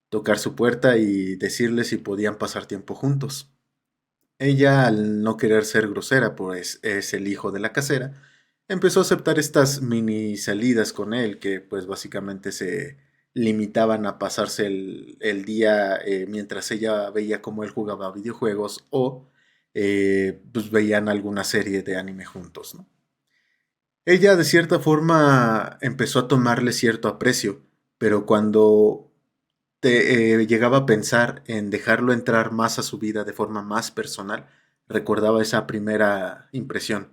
tocar su puerta y decirle si podían pasar tiempo juntos. Ella, al no querer ser grosera, pues es el hijo de la casera, empezó a aceptar estas mini salidas con él, que pues básicamente se limitaban a pasarse el día mientras ella veía cómo él jugaba videojuegos o pues veían alguna serie de anime juntos, ¿no? Ella de cierta forma empezó a tomarle cierto aprecio, pero cuando llegaba a pensar en dejarlo entrar más a su vida de forma más personal, recordaba esa primera impresión,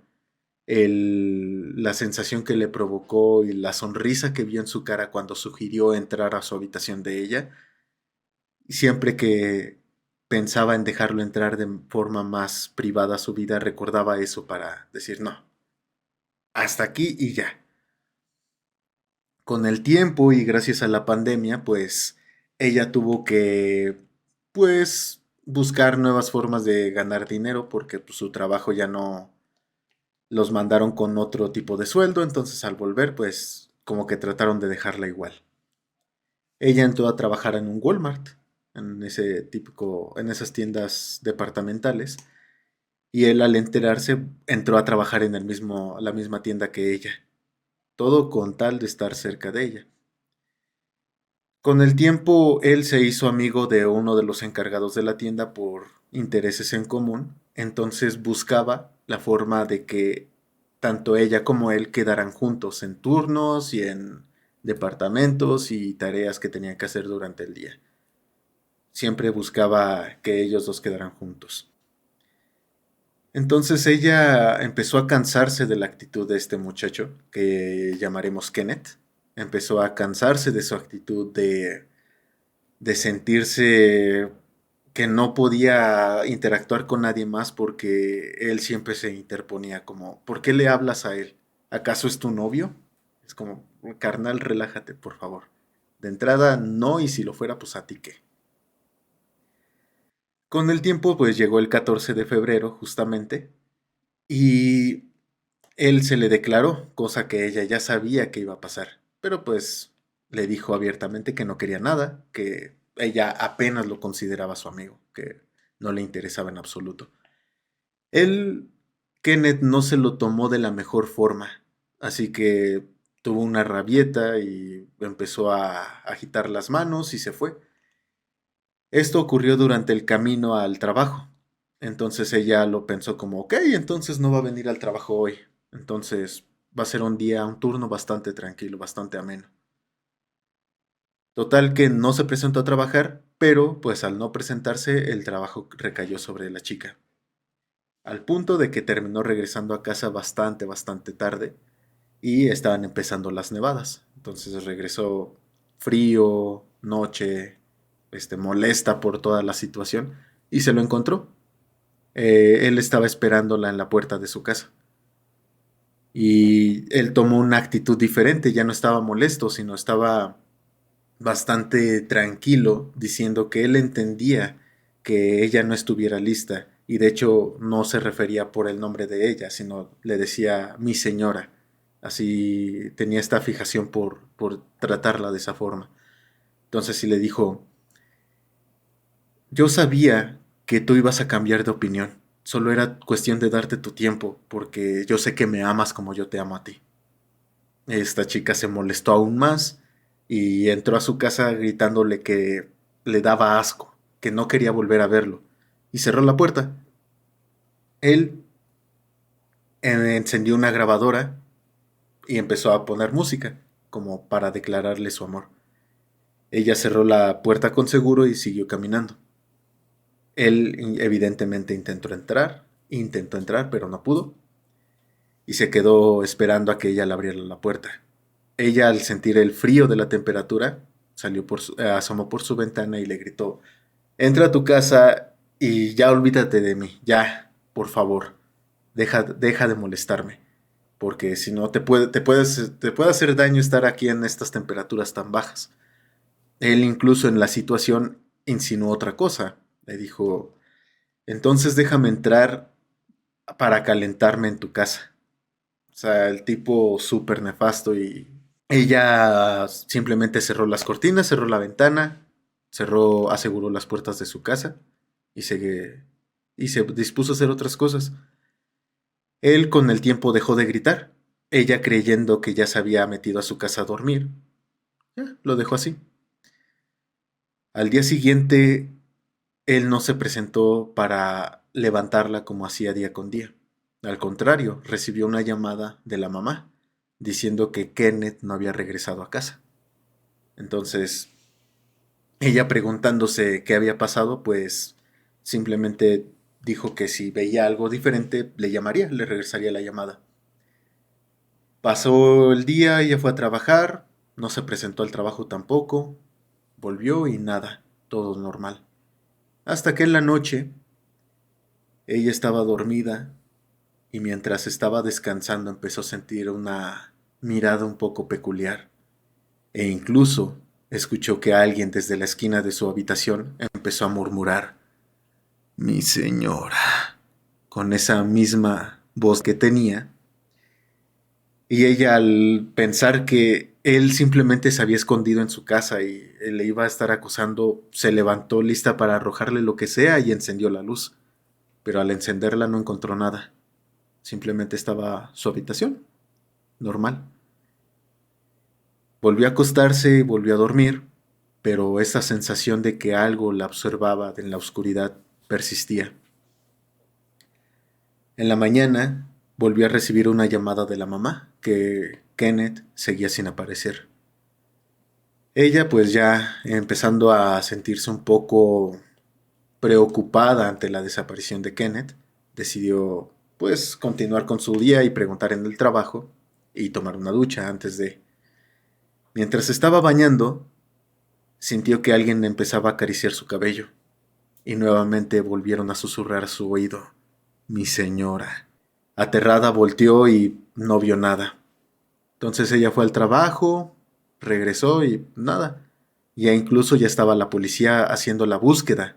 la sensación que le provocó y la sonrisa que vio en su cara cuando sugirió entrar a su habitación de ella. Y siempre que pensaba en dejarlo entrar de forma más privada a su vida, recordaba eso para decir, no, hasta aquí y ya. Con el tiempo y gracias a la pandemia, pues ella tuvo que, pues, buscar nuevas formas de ganar dinero porque pues, su trabajo ya no los mandaron con otro tipo de sueldo, entonces al volver, pues, como que trataron de dejarla igual. Ella entró a trabajar en un Walmart, en esas tiendas departamentales, y él al enterarse entró a trabajar en la misma tienda que ella, todo con tal de estar cerca de ella. Con el tiempo, él se hizo amigo de uno de los encargados de la tienda por intereses en común, entonces buscaba la forma de que tanto ella como él quedaran juntos en turnos y en departamentos y tareas que tenían que hacer durante el día. Siempre buscaba que ellos dos quedaran juntos. Entonces ella empezó a cansarse de la actitud de este muchacho, que llamaremos Kenneth. Empezó a cansarse de su actitud de sentirse que no podía interactuar con nadie más porque él siempre se interponía como, ¿por qué le hablas a él? ¿Acaso es tu novio? Es como, carnal, relájate, por favor. De entrada, no, y si lo fuera, pues a ti qué. Con el tiempo, pues llegó el 14 de febrero, justamente, y él se le declaró, cosa que ella ya sabía que iba a pasar, pero pues le dijo abiertamente que no quería nada, que ella apenas lo consideraba su amigo, que no le interesaba en absoluto. Él, Kenneth, no se lo tomó de la mejor forma, así que tuvo una rabieta y empezó a agitar las manos y se fue. Esto ocurrió durante el camino al trabajo. Entonces ella lo pensó como, ok, entonces no va a venir al trabajo hoy. Entonces va a ser un día, un turno bastante tranquilo, bastante ameno. Total que no se presentó a trabajar, pero pues al no presentarse el trabajo recayó sobre la chica. Al punto de que terminó regresando a casa bastante tarde y estaban empezando las nevadas. Entonces regresó frío, noche, molesta por toda la situación y se lo encontró. Él estaba esperándola en la puerta de su casa y él tomó una actitud diferente, ya no estaba molesto, sino estaba bastante tranquilo, diciendo que él entendía que ella no estuviera lista y de hecho no se refería por el nombre de ella, sino le decía mi señora. Así tenía esta fijación por tratarla de esa forma. Entonces sí le dijo, yo sabía que tú ibas a cambiar de opinión, solo era cuestión de darte tu tiempo, porque yo sé que me amas como yo te amo a ti. Esta chica se molestó aún más y entró a su casa gritándole que le daba asco, que no quería volver a verlo, y cerró la puerta. Él encendió una grabadora y empezó a poner música, como para declararle su amor. Ella cerró la puerta con seguro y siguió caminando. Él evidentemente intentó entrar, pero no pudo, y se quedó esperando a que ella le abriera la puerta. Ella, al sentir el frío de la temperatura, asomó por su ventana y le gritó, entra a tu casa y ya olvídate de mí, ya, por favor, deja de molestarme, porque si no te puede hacer daño estar aquí en estas temperaturas tan bajas. Él incluso en la situación insinuó otra cosa, le dijo, entonces déjame entrar para calentarme en tu casa. O sea, el tipo súper nefasto y ella simplemente cerró las cortinas, cerró la ventana, aseguró las puertas de su casa y se dispuso a hacer otras cosas. Él con el tiempo dejó de gritar. Ella creyendo que ya se había metido a su casa a dormir, ya, lo dejó así. Al día siguiente, él no se presentó para levantarla como hacía día con día. Al contrario, recibió una llamada de la mamá diciendo que Kenneth no había regresado a casa. Entonces, ella preguntándose qué había pasado, pues simplemente dijo que si veía algo diferente, le llamaría, le regresaría la llamada. Pasó el día, ella fue a trabajar, no se presentó al trabajo tampoco, volvió y nada, todo normal. Hasta que en la noche, ella estaba dormida y mientras estaba descansando empezó a sentir una mirada un poco peculiar e incluso escuchó que alguien desde la esquina de su habitación empezó a murmurar, mi señora, con esa misma voz que tenía, y ella al pensar que él simplemente se había escondido en su casa y le iba a estar acosando, se levantó lista para arrojarle lo que sea y encendió la luz, pero al encenderla no encontró nada, simplemente estaba su habitación, normal. Volvió a acostarse y volvió a dormir, pero esa sensación de que algo la observaba en la oscuridad persistía. En la mañana volvió a recibir una llamada de la mamá, que Kenneth seguía sin aparecer. Ella pues ya empezando a sentirse un poco preocupada ante la desaparición de Kenneth, decidió pues continuar con su día y preguntar en el trabajo y tomar una ducha antes de... Mientras estaba bañando, sintió que alguien empezaba a acariciar su cabello y nuevamente volvieron a susurrar a su oído: mi señora. Aterrada volteó y no vio nada. Entonces ella fue al trabajo, regresó y nada. Ya incluso ya estaba la policía haciendo la búsqueda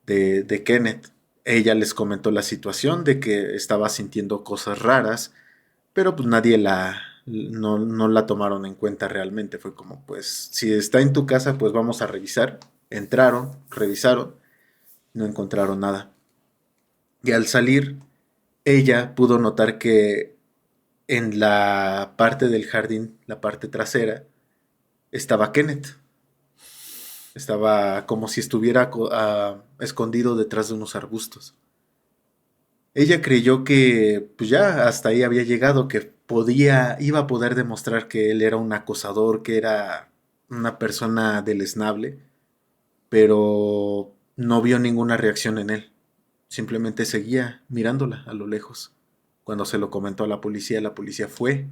de Kenneth. Ella les comentó la situación de que estaba sintiendo cosas raras, pero pues nadie no la tomaron en cuenta realmente. Fue como, pues, si está en tu casa, pues vamos a revisar. Entraron, revisaron, no encontraron nada. Y al salir, ella pudo notar que en la parte del jardín, la parte trasera, estaba Kenneth. Estaba como si estuviera escondido detrás de unos arbustos. Ella creyó que pues ya hasta ahí había llegado, que iba a poder demostrar que él era un acosador, que era una persona deleznable, pero no vio ninguna reacción en él. Simplemente seguía mirándola a lo lejos. Cuando se lo comentó a la policía fue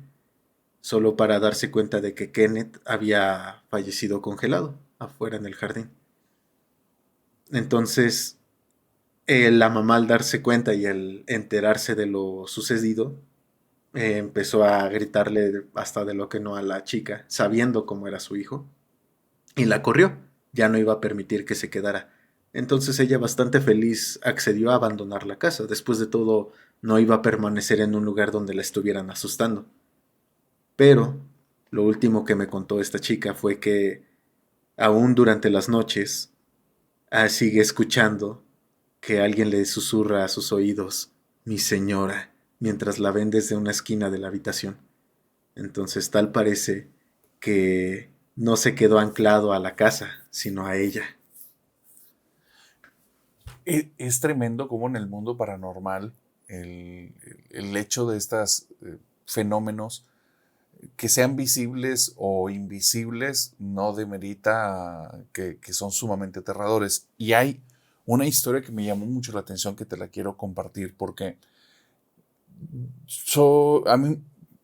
solo para darse cuenta de que Kenneth había fallecido congelado afuera en el jardín. Entonces, la mamá, al darse cuenta y al enterarse de lo sucedido, empezó a gritarle hasta de lo que no a la chica, sabiendo cómo era su hijo, y la corrió. Ya no iba a permitir que se quedara. Entonces ella, bastante feliz, accedió a abandonar la casa. Después de todo, no iba a permanecer en un lugar donde la estuvieran asustando. Pero lo último que me contó esta chica fue que aún durante las noches sigue escuchando que alguien le susurra a sus oídos: mi señora, mientras la ven desde una esquina de la habitación. Entonces tal parece que no se quedó anclado a la casa, sino a ella. Es tremendo cómo en el mundo paranormal el hecho de estos fenómenos, que sean visibles o invisibles, no demerita que son sumamente aterradores. Y hay una historia que me llamó mucho la atención, que te la quiero compartir, porque a mí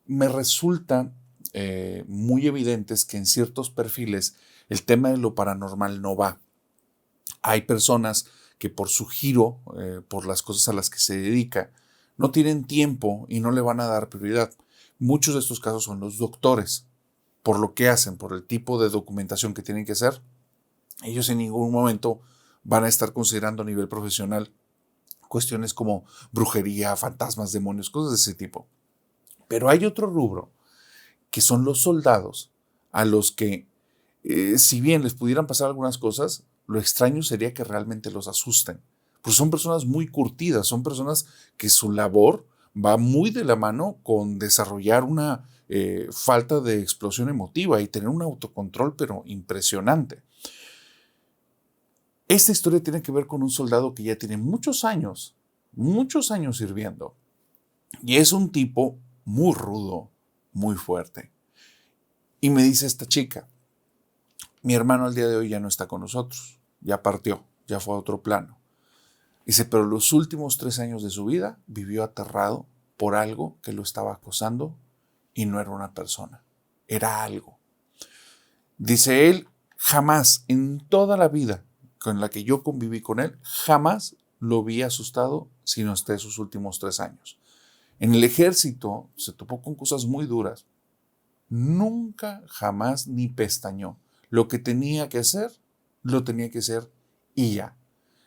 me resulta muy evidentes que en ciertos perfiles el tema de lo paranormal no va. Hay personas que por su giro, por las cosas a las que se dedica, no tienen tiempo y no le van a dar prioridad. Muchos de estos casos son los doctores, por lo que hacen, por el tipo de documentación que tienen que hacer. Ellos en ningún momento van a estar considerando a nivel profesional cuestiones como brujería, fantasmas, demonios, cosas de ese tipo. Pero hay otro rubro, que son los soldados, a los que, si bien les pudieran pasar algunas cosas, lo extraño sería que realmente los asusten. Pues son personas muy curtidas, son personas que su labor va muy de la mano con desarrollar una falta de explosión emotiva y tener un autocontrol, pero impresionante. Esta historia tiene que ver con un soldado que ya tiene muchos años sirviendo. Y es un tipo muy rudo, muy fuerte. Y me dice esta chica: mi hermano al día de hoy ya no está con nosotros, ya partió, ya fue a otro plano. Dice, pero los últimos 3 años de su vida vivió aterrado por algo que lo estaba acosando, y no era una persona, era algo. Dice él, jamás en toda la vida con la que yo conviví con él, jamás lo vi asustado, sino hasta esos últimos 3 años. En el ejército se topó con cosas muy duras. Nunca, jamás, ni pestañó. Lo que tenía que hacer, lo tenía que hacer y ya.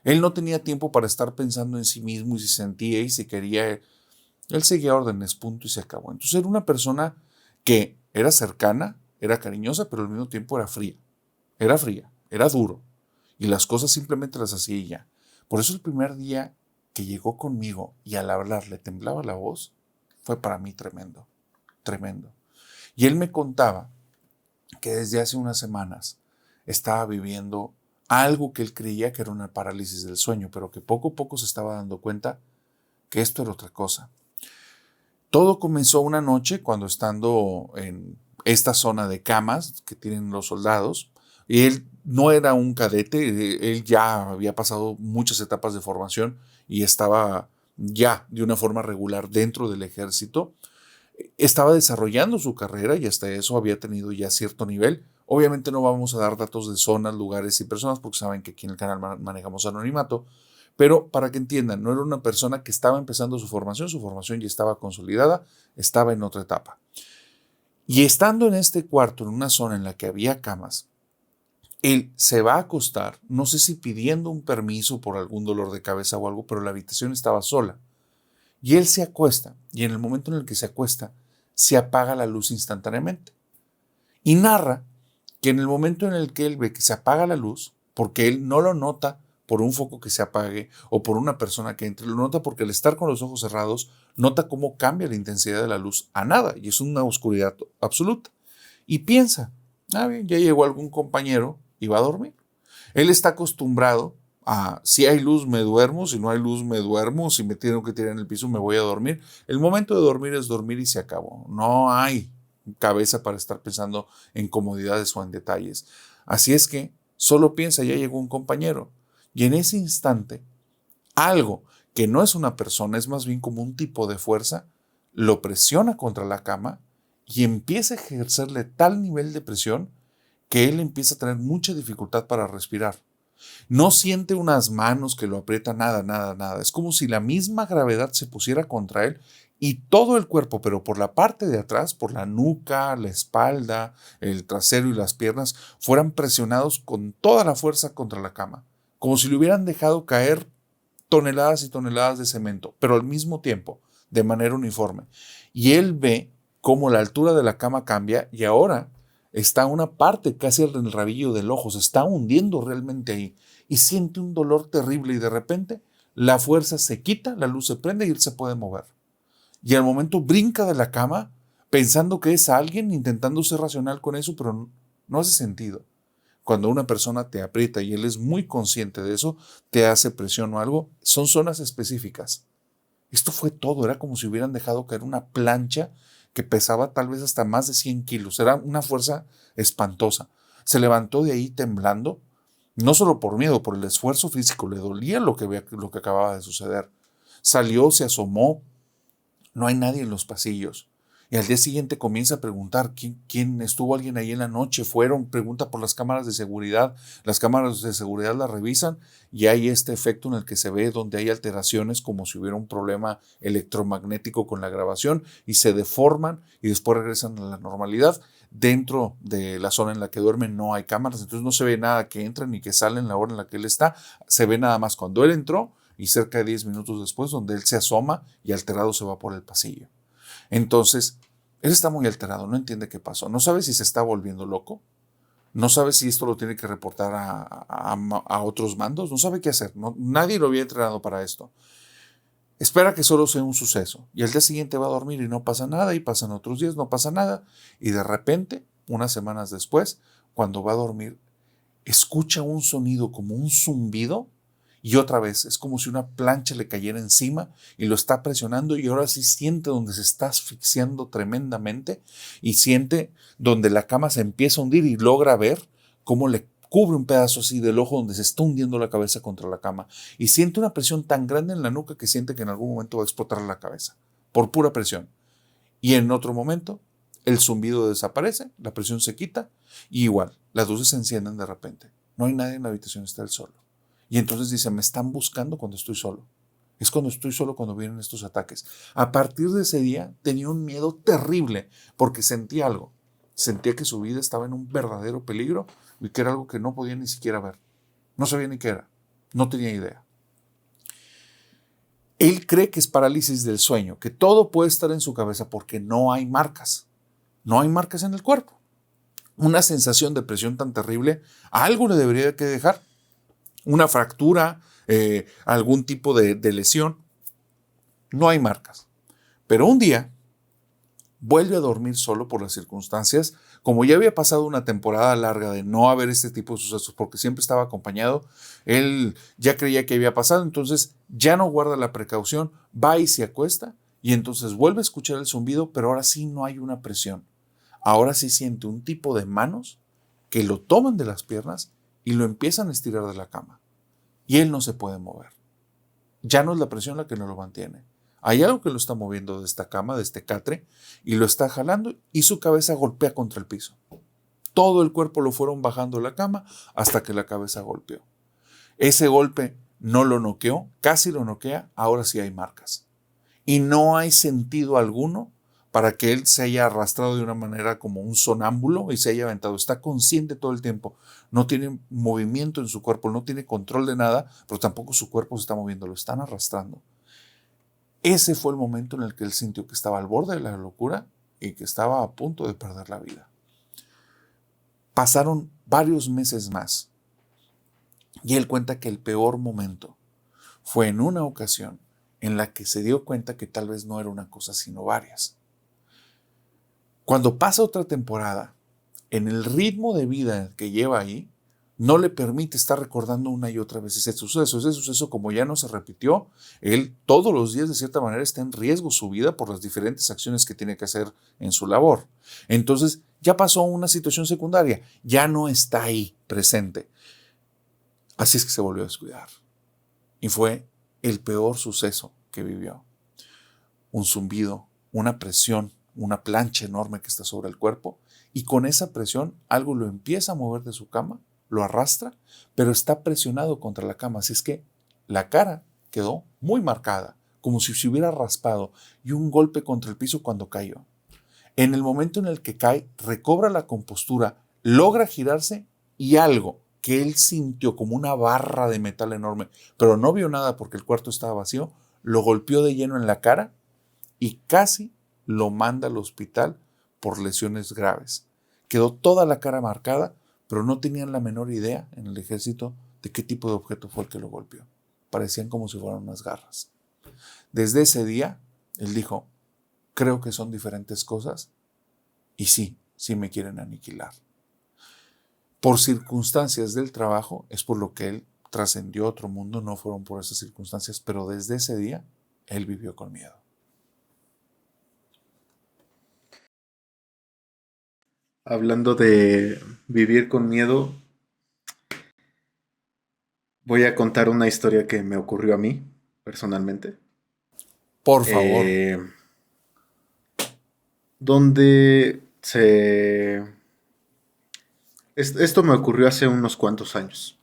Él no tenía tiempo para estar pensando en sí mismo y si sentía y si quería. Él seguía órdenes, punto, y se acabó. Entonces era una persona que era cercana, era cariñosa, pero al mismo tiempo era fría. Era fría, era duro. Y las cosas simplemente las hacía y ya. Por eso el primer día que llegó conmigo y al hablar le temblaba la voz, fue para mí tremendo, tremendo. Y él me contaba que desde hace unas semanas estaba viviendo algo que él creía que era una parálisis del sueño, pero que poco a poco se estaba dando cuenta que esto era otra cosa. Todo comenzó una noche cuando, estando en esta zona de camas que tienen los soldados, y él no era un cadete, él ya había pasado muchas etapas de formación y estaba ya de una forma regular dentro del ejército. Estaba desarrollando su carrera y hasta eso había tenido ya cierto nivel. Obviamente no vamos a dar datos de zonas, lugares y personas porque saben que aquí en el canal manejamos anonimato, pero para que entiendan, no era una persona que estaba empezando su formación ya estaba consolidada, estaba en otra etapa. Y estando en este cuarto, en una zona en la que había camas, él se va a acostar, no sé si pidiendo un permiso por algún dolor de cabeza o algo, pero la habitación estaba sola. Y él se acuesta, y en el momento en el que se acuesta, se apaga la luz instantáneamente. Y narra que en el momento en el que él ve que se apaga la luz, porque él no lo nota por un foco que se apague o por una persona que entre, lo nota porque al estar con los ojos cerrados, nota cómo cambia la intensidad de la luz a nada, y es una oscuridad absoluta. Y piensa, bien, ya llegó algún compañero y va a dormir. Él está acostumbrado a, si hay luz me duermo, si no hay luz me duermo, si me tengo que tirar en el piso me voy a dormir. El momento de dormir es dormir y se acabó. No hay cabeza para estar pensando en comodidades o en detalles. Así es que solo piensa, ya llegó un compañero. Y en ese instante, algo que no es una persona, es más bien como un tipo de fuerza, lo presiona contra la cama y empieza a ejercerle tal nivel de presión que él empieza a tener mucha dificultad para respirar. No siente unas manos que lo aprietan, nada, nada, nada. Es como si la misma gravedad se pusiera contra él y todo el cuerpo, pero por la parte de atrás, por la nuca, la espalda, el trasero y las piernas, fueran presionados con toda la fuerza contra la cama, como si le hubieran dejado caer toneladas y toneladas de cemento, pero al mismo tiempo, de manera uniforme. Y él ve cómo la altura de la cama cambia y ahora está una parte casi en el rabillo del ojo, se está hundiendo realmente ahí y siente un dolor terrible y de repente la fuerza se quita, la luz se prende y él se puede mover. Y al momento brinca de la cama pensando que es alguien, intentando ser racional con eso, pero no hace sentido. Cuando una persona te aprieta y él es muy consciente de eso, te hace presión o algo, son zonas específicas. Esto fue todo, era como si hubieran dejado caer una plancha que pesaba tal vez hasta más de 100 kilos. Era una fuerza espantosa. Se levantó de ahí temblando, no solo por miedo, por el esfuerzo físico, le dolía lo que acababa de suceder. Salió, se asomó, no hay nadie en los pasillos. Y al día siguiente comienza a preguntar quién estuvo alguien ahí en la noche, fueron, pregunta por las cámaras de seguridad. Las cámaras de seguridad las revisan y hay este efecto en el que se ve donde hay alteraciones como si hubiera un problema electromagnético con la grabación y se deforman y después regresan a la normalidad. Dentro de la zona en la que duermen no hay cámaras, entonces no se ve nada que entra ni que sale en la hora en la que él está. Se ve nada más cuando él entró y cerca de 10 minutos después donde él se asoma y alterado se va por el pasillo. Entonces, él está muy alterado, no entiende qué pasó, no sabe si se está volviendo loco, no sabe si esto lo tiene que reportar a otros mandos, no sabe qué hacer, nadie lo había entrenado para esto. Espera que solo sea un suceso y al día siguiente va a dormir y no pasa nada y pasan otros días, no pasa nada y de repente, unas semanas después, cuando va a dormir, escucha un sonido como un zumbido. Y otra vez, es como si una plancha le cayera encima y lo está presionando y ahora sí siente donde se está asfixiando tremendamente y siente donde la cama se empieza a hundir y logra ver cómo le cubre un pedazo así del ojo donde se está hundiendo la cabeza contra la cama y siente una presión tan grande en la nuca que siente que en algún momento va a explotar la cabeza por pura presión. Y en otro momento, el zumbido desaparece, la presión se quita y igual, las luces se encienden de repente. No hay nadie en la habitación, está él solo. Y entonces dice, me están buscando cuando estoy solo. Es cuando estoy solo cuando vienen estos ataques. A partir de ese día tenía un miedo terrible porque sentía algo. Sentía que su vida estaba en un verdadero peligro y que era algo que no podía ni siquiera ver. No sabía ni qué era. No tenía idea. Él cree que es parálisis del sueño, que todo puede estar en su cabeza porque no hay marcas. No hay marcas en el cuerpo. Una sensación de presión tan terrible, algo le debería que dejar. Una fractura, algún tipo de lesión. No hay marcas. Pero un día vuelve a dormir solo por las circunstancias. Como ya había pasado una temporada larga de no haber este tipo de sucesos porque siempre estaba acompañado, él ya creía que había pasado, entonces ya no guarda la precaución, va y se acuesta y entonces vuelve a escuchar el zumbido, pero ahora sí no hay una presión. Ahora sí siente un tipo de manos que lo toman de las piernas y lo empiezan a estirar de la cama. Y él no se puede mover. Ya no es la presión la que nos lo mantiene. Hay algo que lo está moviendo de esta cama, de este catre, y lo está jalando y su cabeza golpea contra el piso. Todo el cuerpo lo fueron bajando de la cama hasta que la cabeza golpeó. Ese golpe no lo noqueó, casi lo noquea, ahora sí hay marcas. Y no hay sentido alguno para que él se haya arrastrado de una manera como un sonámbulo y se haya aventado. Está consciente todo el tiempo, no tiene movimiento en su cuerpo, no tiene control de nada, pero tampoco su cuerpo se está moviendo, lo están arrastrando. Ese fue el momento en el que él sintió que estaba al borde de la locura y que estaba a punto de perder la vida. Pasaron varios meses más y él cuenta que el peor momento fue en una ocasión en la que se dio cuenta que tal vez no era una cosa sino varias. Cuando pasa otra temporada, en el ritmo de vida que lleva ahí, no le permite estar recordando una y otra vez ese suceso, como ya no se repitió, él todos los días de cierta manera está en riesgo su vida por las diferentes acciones que tiene que hacer en su labor. Entonces ya pasó una situación secundaria, ya no está ahí presente. Así es que se volvió a descuidar. Y fue el peor suceso que vivió. Un zumbido, una presión, una plancha enorme que está sobre el cuerpo, y con esa presión algo lo empieza a mover de su cama, lo arrastra, pero está presionado contra la cama, así es que la cara quedó muy marcada, como si se hubiera raspado, y un golpe contra el piso cuando cayó. En el momento en el que cae, recobra la compostura, logra girarse y algo que él sintió como una barra de metal enorme, pero no vio nada porque el cuarto estaba vacío, lo golpeó de lleno en la cara y casi lo manda al hospital por lesiones graves. Quedó toda la cara marcada, pero no tenían la menor idea en el ejército de qué tipo de objeto fue el que lo golpeó. Parecían como si fueran unas garras. Desde ese día, él dijo, creo que son diferentes cosas y sí me quieren aniquilar. Por circunstancias del trabajo, es por lo que él trascendió a otro mundo, no fueron por esas circunstancias, pero desde ese día, él vivió con miedo. Hablando de vivir con miedo, voy a contar una historia que me ocurrió a mí, personalmente. Por favor. Eh, donde se... Esto me ocurrió hace unos cuantos años.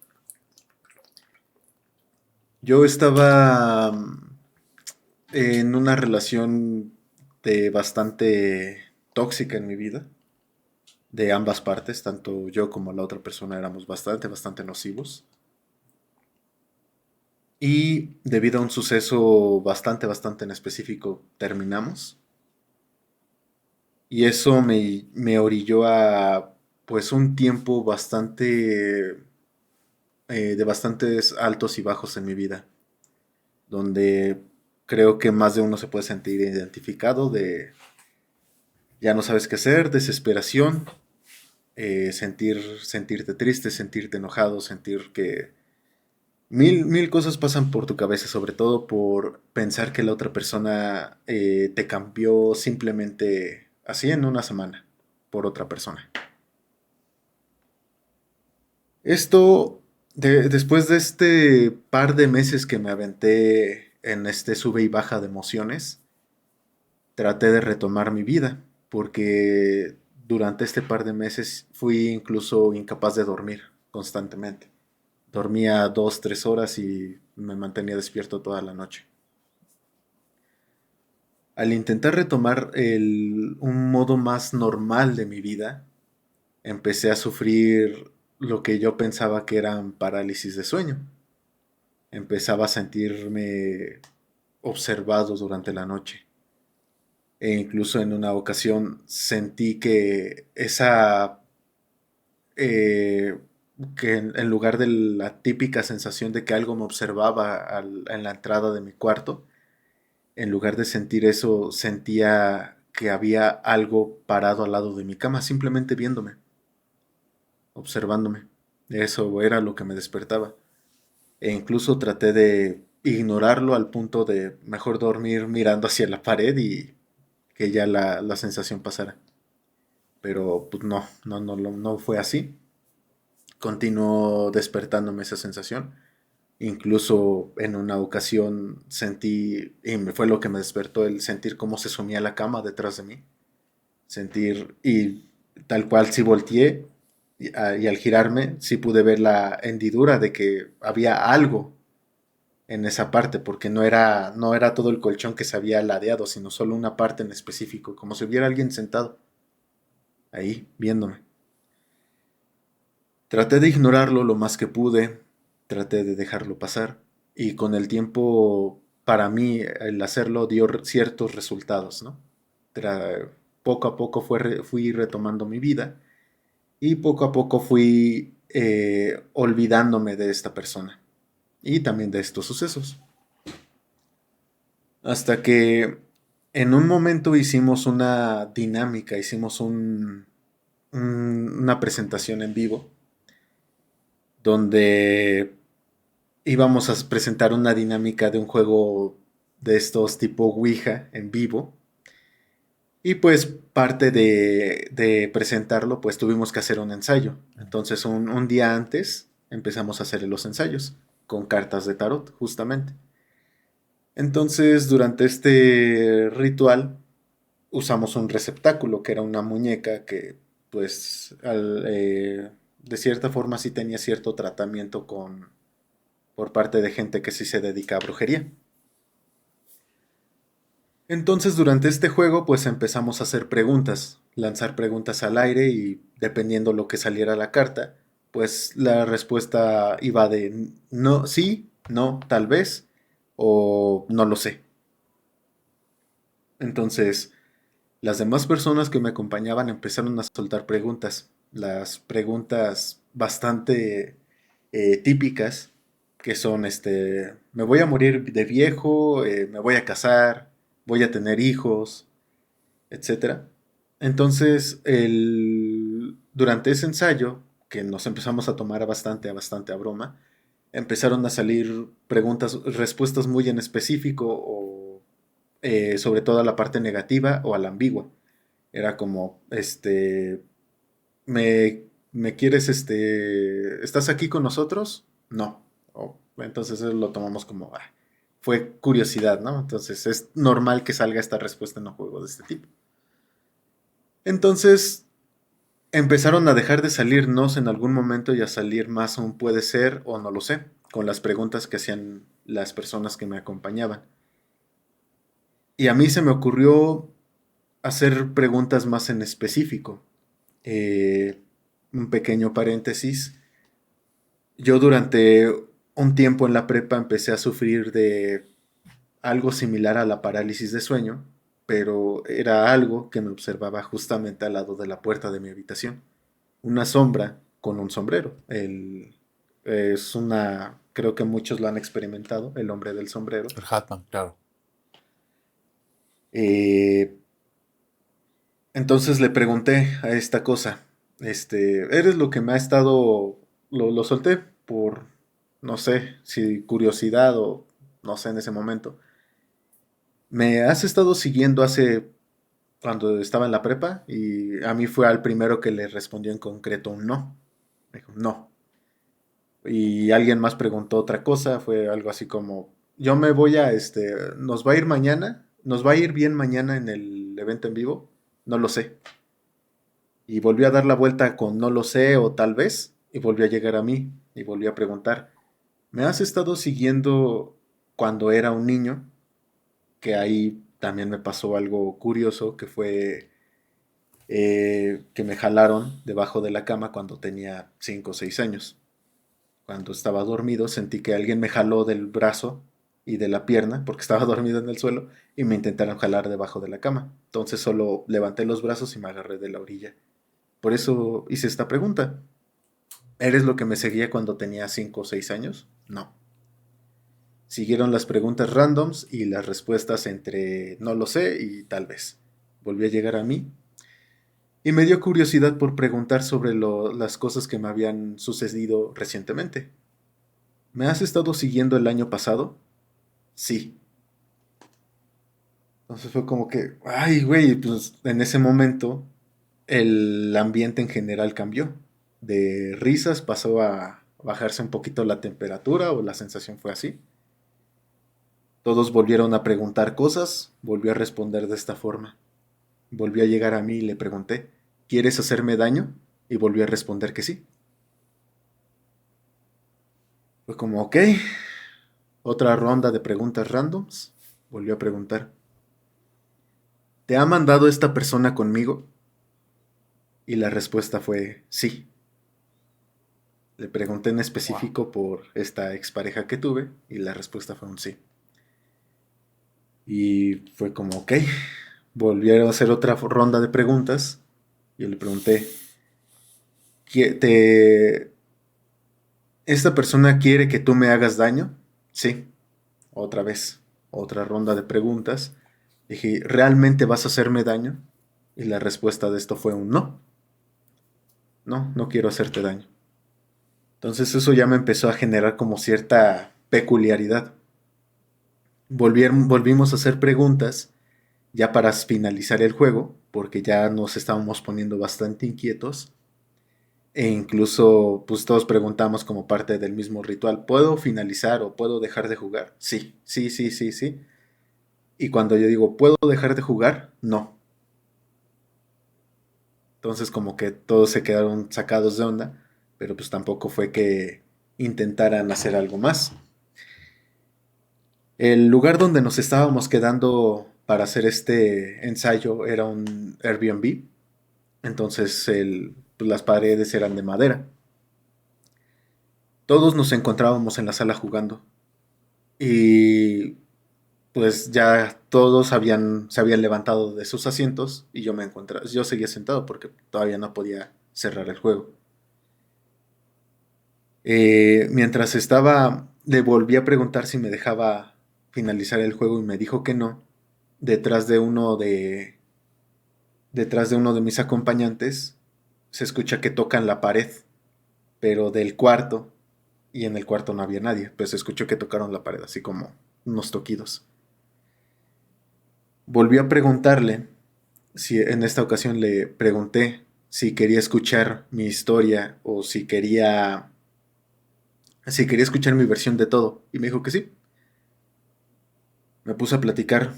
Yo estaba en una relación de bastante tóxica en mi vida, de ambas partes, tanto yo como la otra persona éramos bastante nocivos. Y debido a un suceso bastante en específico, terminamos. Y eso me orilló a, pues, un tiempo de bastantes altos y bajos en mi vida, donde creo que más de uno se puede sentir identificado de ya no sabes qué hacer, desesperación, sentirte triste, sentirte enojado, sentir que mil cosas pasan por tu cabeza, sobre todo por pensar que la otra persona te cambió simplemente así en una semana por otra persona. Esto, después de este par de meses que me aventé en este sube y baja de emociones, traté de retomar mi vida, porque durante este par de meses fui incluso incapaz de dormir constantemente. Dormía 2, 3 horas y me mantenía despierto toda la noche. Al intentar retomar un modo más normal de mi vida, empecé a sufrir lo que yo pensaba que eran parálisis de sueño. Empezaba a sentirme observado durante la noche. E incluso en una ocasión sentí que eh, que en lugar de la típica sensación de que algo me observaba en la entrada de mi cuarto, en lugar de sentir eso, sentía que había algo parado al lado de mi cama, simplemente viéndome, observándome. Eso era lo que me despertaba. E incluso traté de ignorarlo al punto de mejor dormir mirando hacia la pared y que ya la sensación pasara. Pero pues no fue así. Continuó despertándome esa sensación. Incluso en una ocasión sentí, y fue lo que me despertó, el sentir cómo se sumía la cama detrás de mí. Sentir, y tal cual sí volteé, y al girarme sí pude ver la hendidura de que había algo en esa parte, porque no era todo el colchón que se había ladeado, sino solo una parte en específico, como si hubiera alguien sentado ahí viéndome. Traté de ignorarlo lo más que pude, traté de dejarlo pasar, y con el tiempo, para mí, el hacerlo dio ciertos resultados, ¿no? Poco a poco fui retomando mi vida, y poco a poco fui olvidándome de esta persona y también de estos sucesos. Hasta que en un momento hicimos una dinámica, hicimos una presentación en vivo donde íbamos a presentar una dinámica de un juego de estos tipo Ouija en vivo. Y pues parte de presentarlo, pues tuvimos que hacer un ensayo. Entonces un día antes empezamos a hacer los ensayos con cartas de tarot, justamente. Entonces durante este ritual usamos un receptáculo que era una muñeca que pues de cierta forma sí tenía cierto tratamiento por parte de gente que sí se dedica a brujería. Entonces durante este juego pues empezamos a hacer preguntas, lanzar preguntas al aire y dependiendo lo que saliera la carta, pues la respuesta iba de no, sí, no, tal vez o no lo sé. Entonces las demás personas que me acompañaban empezaron a soltar preguntas, las preguntas bastante típicas que son me voy a morir de viejo, me voy a casar, voy a tener hijos, etcétera. Entonces, durante ese ensayo, que nos empezamos a tomar bastante a broma, empezaron a salir preguntas, respuestas muy en específico o sobre todo a la parte negativa o a la ambigua. Era como, me quieres, ¿estás aquí con nosotros? No. Entonces eso lo tomamos como, fue curiosidad, ¿no? Entonces es normal que salga esta respuesta en un juego de este tipo. Entonces empezaron a dejar de salir nos en algún momento y a salir más un puede ser o no lo sé, con las preguntas que hacían las personas que me acompañaban. Y a mí se me ocurrió hacer preguntas más en específico. Un pequeño paréntesis. Yo durante un tiempo en la prepa empecé a sufrir de algo similar a la parálisis de sueño, pero era algo que me observaba justamente al lado de la puerta de mi habitación. Una sombra con un sombrero. Creo que muchos lo han experimentado, el hombre del sombrero. El Hatman, claro. Eh, entonces le pregunté a esta cosa, eres lo que me ha estado, lo solté por, no sé, si curiosidad o no sé en ese momento. Me has estado siguiendo cuando estaba en la prepa y a mí fue al primero que le respondió en concreto un no. Me dijo, no. Y alguien más preguntó otra cosa, fue algo así como, yo me voy nos va a ir mañana, nos va a ir bien mañana en el evento en vivo, no lo sé. Y volvió a dar la vuelta con no lo sé o tal vez, y volvió a llegar a mí y volvió a preguntar, ¿me has estado siguiendo cuando era un niño? Que ahí también me pasó algo curioso, que fue que me jalaron debajo de la cama cuando tenía 5 o 6 años. Cuando estaba dormido sentí que alguien me jaló del brazo y de la pierna, porque estaba dormido en el suelo, y me intentaron jalar debajo de la cama. Entonces solo levanté los brazos y me agarré de la orilla. Por eso hice esta pregunta. ¿Eres lo que me seguía cuando tenía 5 o 6 años? No. Siguieron las preguntas randoms y las respuestas entre no lo sé y tal vez. Volvió a llegar a mí y me dio curiosidad por preguntar sobre las cosas que me habían sucedido recientemente. ¿Me has estado siguiendo el año pasado? Sí. Entonces fue como que, ay, güey, pues en ese momento el ambiente en general cambió. De risas pasó a bajarse un poquito la temperatura o la sensación fue así. Todos volvieron a preguntar cosas, volvió a responder de esta forma. Volvió a llegar a mí y le pregunté, ¿quieres hacerme daño? Y volvió a responder que sí. Fue como, ok, otra ronda de preguntas randoms. Volvió a preguntar, ¿te ha mandado esta persona conmigo? Y la respuesta fue sí. Le pregunté en Wow. específico por esta expareja que tuve y la respuesta fue un sí. Y fue como, ok, volvieron a hacer otra ronda de preguntas. Yo le pregunté, ¿te, ¿esta persona quiere que tú me hagas daño? Sí, otra vez, otra ronda de preguntas. Dije, ¿realmente vas a hacerme daño? Y la respuesta de esto fue un no. No, no quiero hacerte daño. Entonces eso ya me empezó a generar como cierta peculiaridad. Volvimos a hacer preguntas ya para finalizar el juego, porque ya nos estábamos poniendo bastante inquietos. E incluso, pues todos preguntamos como parte del mismo ritual, ¿puedo finalizar o puedo dejar de jugar? Sí, sí, sí, sí, sí. Y cuando yo digo, ¿puedo dejar de jugar? No. Entonces como que todos se quedaron sacados de onda, pero pues tampoco fue que intentaran hacer algo más. El lugar donde nos estábamos quedando para hacer este ensayo era un Airbnb, entonces pues las paredes eran de madera. Todos nos encontrábamos en la sala jugando y pues ya todos se habían levantado de sus asientos y yo seguía sentado porque todavía no podía cerrar el juego. Mientras estaba, le volví a preguntar si me dejaba finalizar el juego y me dijo que no. Detrás de uno de, detrás de uno de mis acompañantes se escucha que tocan la pared, pero del cuarto, y en el cuarto no había nadie, pues se escuchó que tocaron la pared, así como unos toquidos. Volví a preguntarle, si en esta ocasión le pregunté si quería escuchar mi historia o si quería escuchar mi versión de todo, y me dijo que sí. Me puse a platicar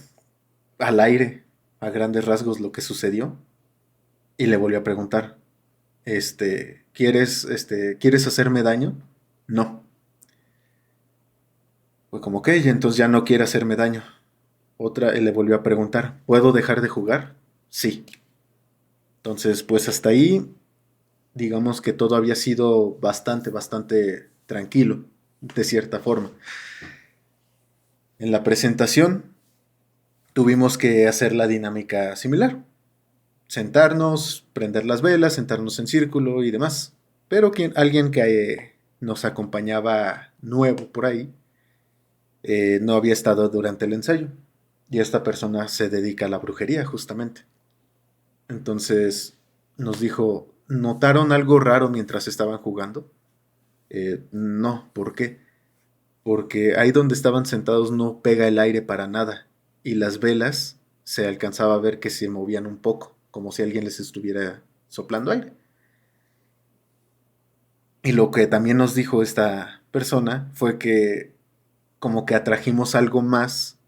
al aire, a grandes rasgos, lo que sucedió, y le volví a preguntar, ¿quieres hacerme daño? No. Fue como, ok, entonces ya no quiere hacerme daño. Otra, y le volvió a preguntar, ¿puedo dejar de jugar? Sí. Entonces, pues hasta ahí, digamos que todo había sido bastante, bastante tranquilo, de cierta forma. En la presentación tuvimos que hacer la dinámica similar. Sentarnos, prender las velas, sentarnos en círculo y demás. Pero alguien que nos acompañaba nuevo por ahí no había estado durante el ensayo. Y esta persona se dedica a la brujería, justamente. Entonces nos dijo, ¿notaron algo raro mientras estaban jugando? No, ¿por qué? Porque ahí donde estaban sentados no pega el aire para nada. Y las velas se alcanzaba a ver que se movían un poco, como si alguien les estuviera soplando aire. Y lo que también nos dijo esta persona fue que como que atrajimos algo más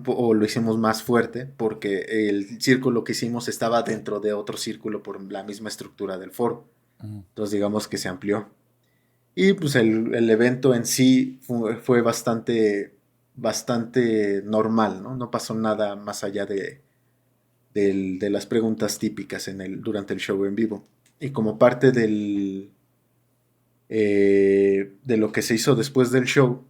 o lo hicimos más fuerte porque el círculo que hicimos estaba dentro de otro círculo por la misma estructura del foro. Mm. Entonces digamos que se amplió. Y pues el evento en sí fue bastante, bastante normal, ¿no? No pasó nada más allá de las preguntas típicas durante el show en vivo. Y como parte de lo que se hizo después del show,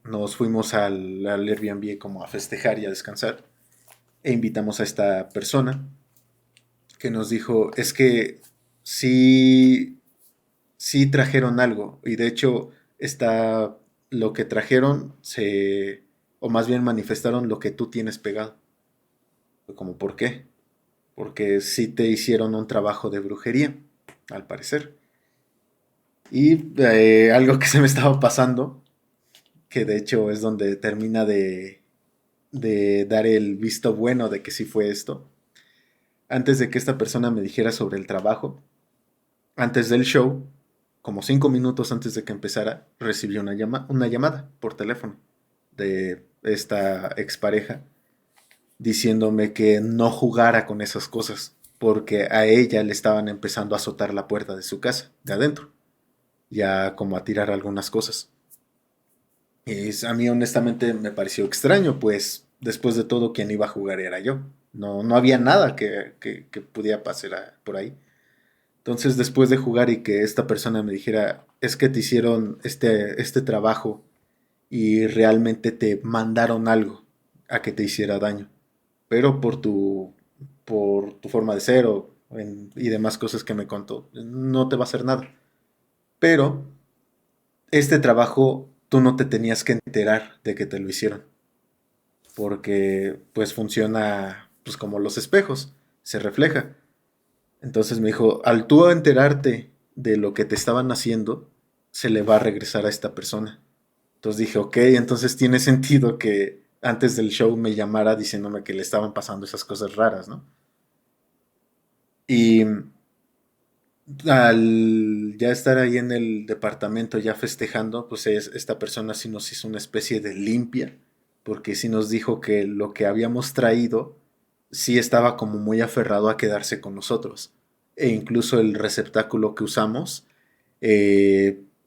nos fuimos al Airbnb como a festejar y a descansar. E invitamos a esta persona que nos dijo, es que sí, sí trajeron algo. Y de hecho, lo que trajeron o más bien manifestaron lo que tú tienes pegado. Fue como, ¿por qué? Porque sí te hicieron un trabajo de brujería, al parecer. Y algo que se me estaba pasando, que de hecho es donde termina de dar el visto bueno de que sí fue esto. Antes de que esta persona me dijera sobre el trabajo, antes del show, como 5 minutos antes de que empezara, recibí una llamada por teléfono de esta expareja diciéndome que no jugara con esas cosas, porque a ella le estaban empezando a azotar la puerta de su casa, de adentro, ya como a tirar algunas cosas. A mí honestamente me pareció extraño, pues después de todo quien iba a jugar era yo. No, no había nada que pudiera pasar por ahí. Entonces después de jugar y que esta persona me dijera, es que te hicieron este trabajo y realmente te mandaron algo a que te hiciera daño, pero por tu forma de ser y demás cosas que me contó, no te va a hacer nada. Pero este trabajo tú no te tenías que enterar de que te lo hicieron, porque pues funciona pues como los espejos, se refleja. Entonces me dijo, al tú enterarte de lo que te estaban haciendo, se le va a regresar a esta persona. Entonces dije, ok, entonces tiene sentido que antes del show me llamara diciéndome que le estaban pasando esas cosas raras, ¿no? Y al ya estar ahí en el departamento ya festejando, pues esta persona sí nos hizo una especie de limpia, porque sí nos dijo que lo que habíamos traído sí estaba como muy aferrado a quedarse con nosotros. E incluso el receptáculo que usamos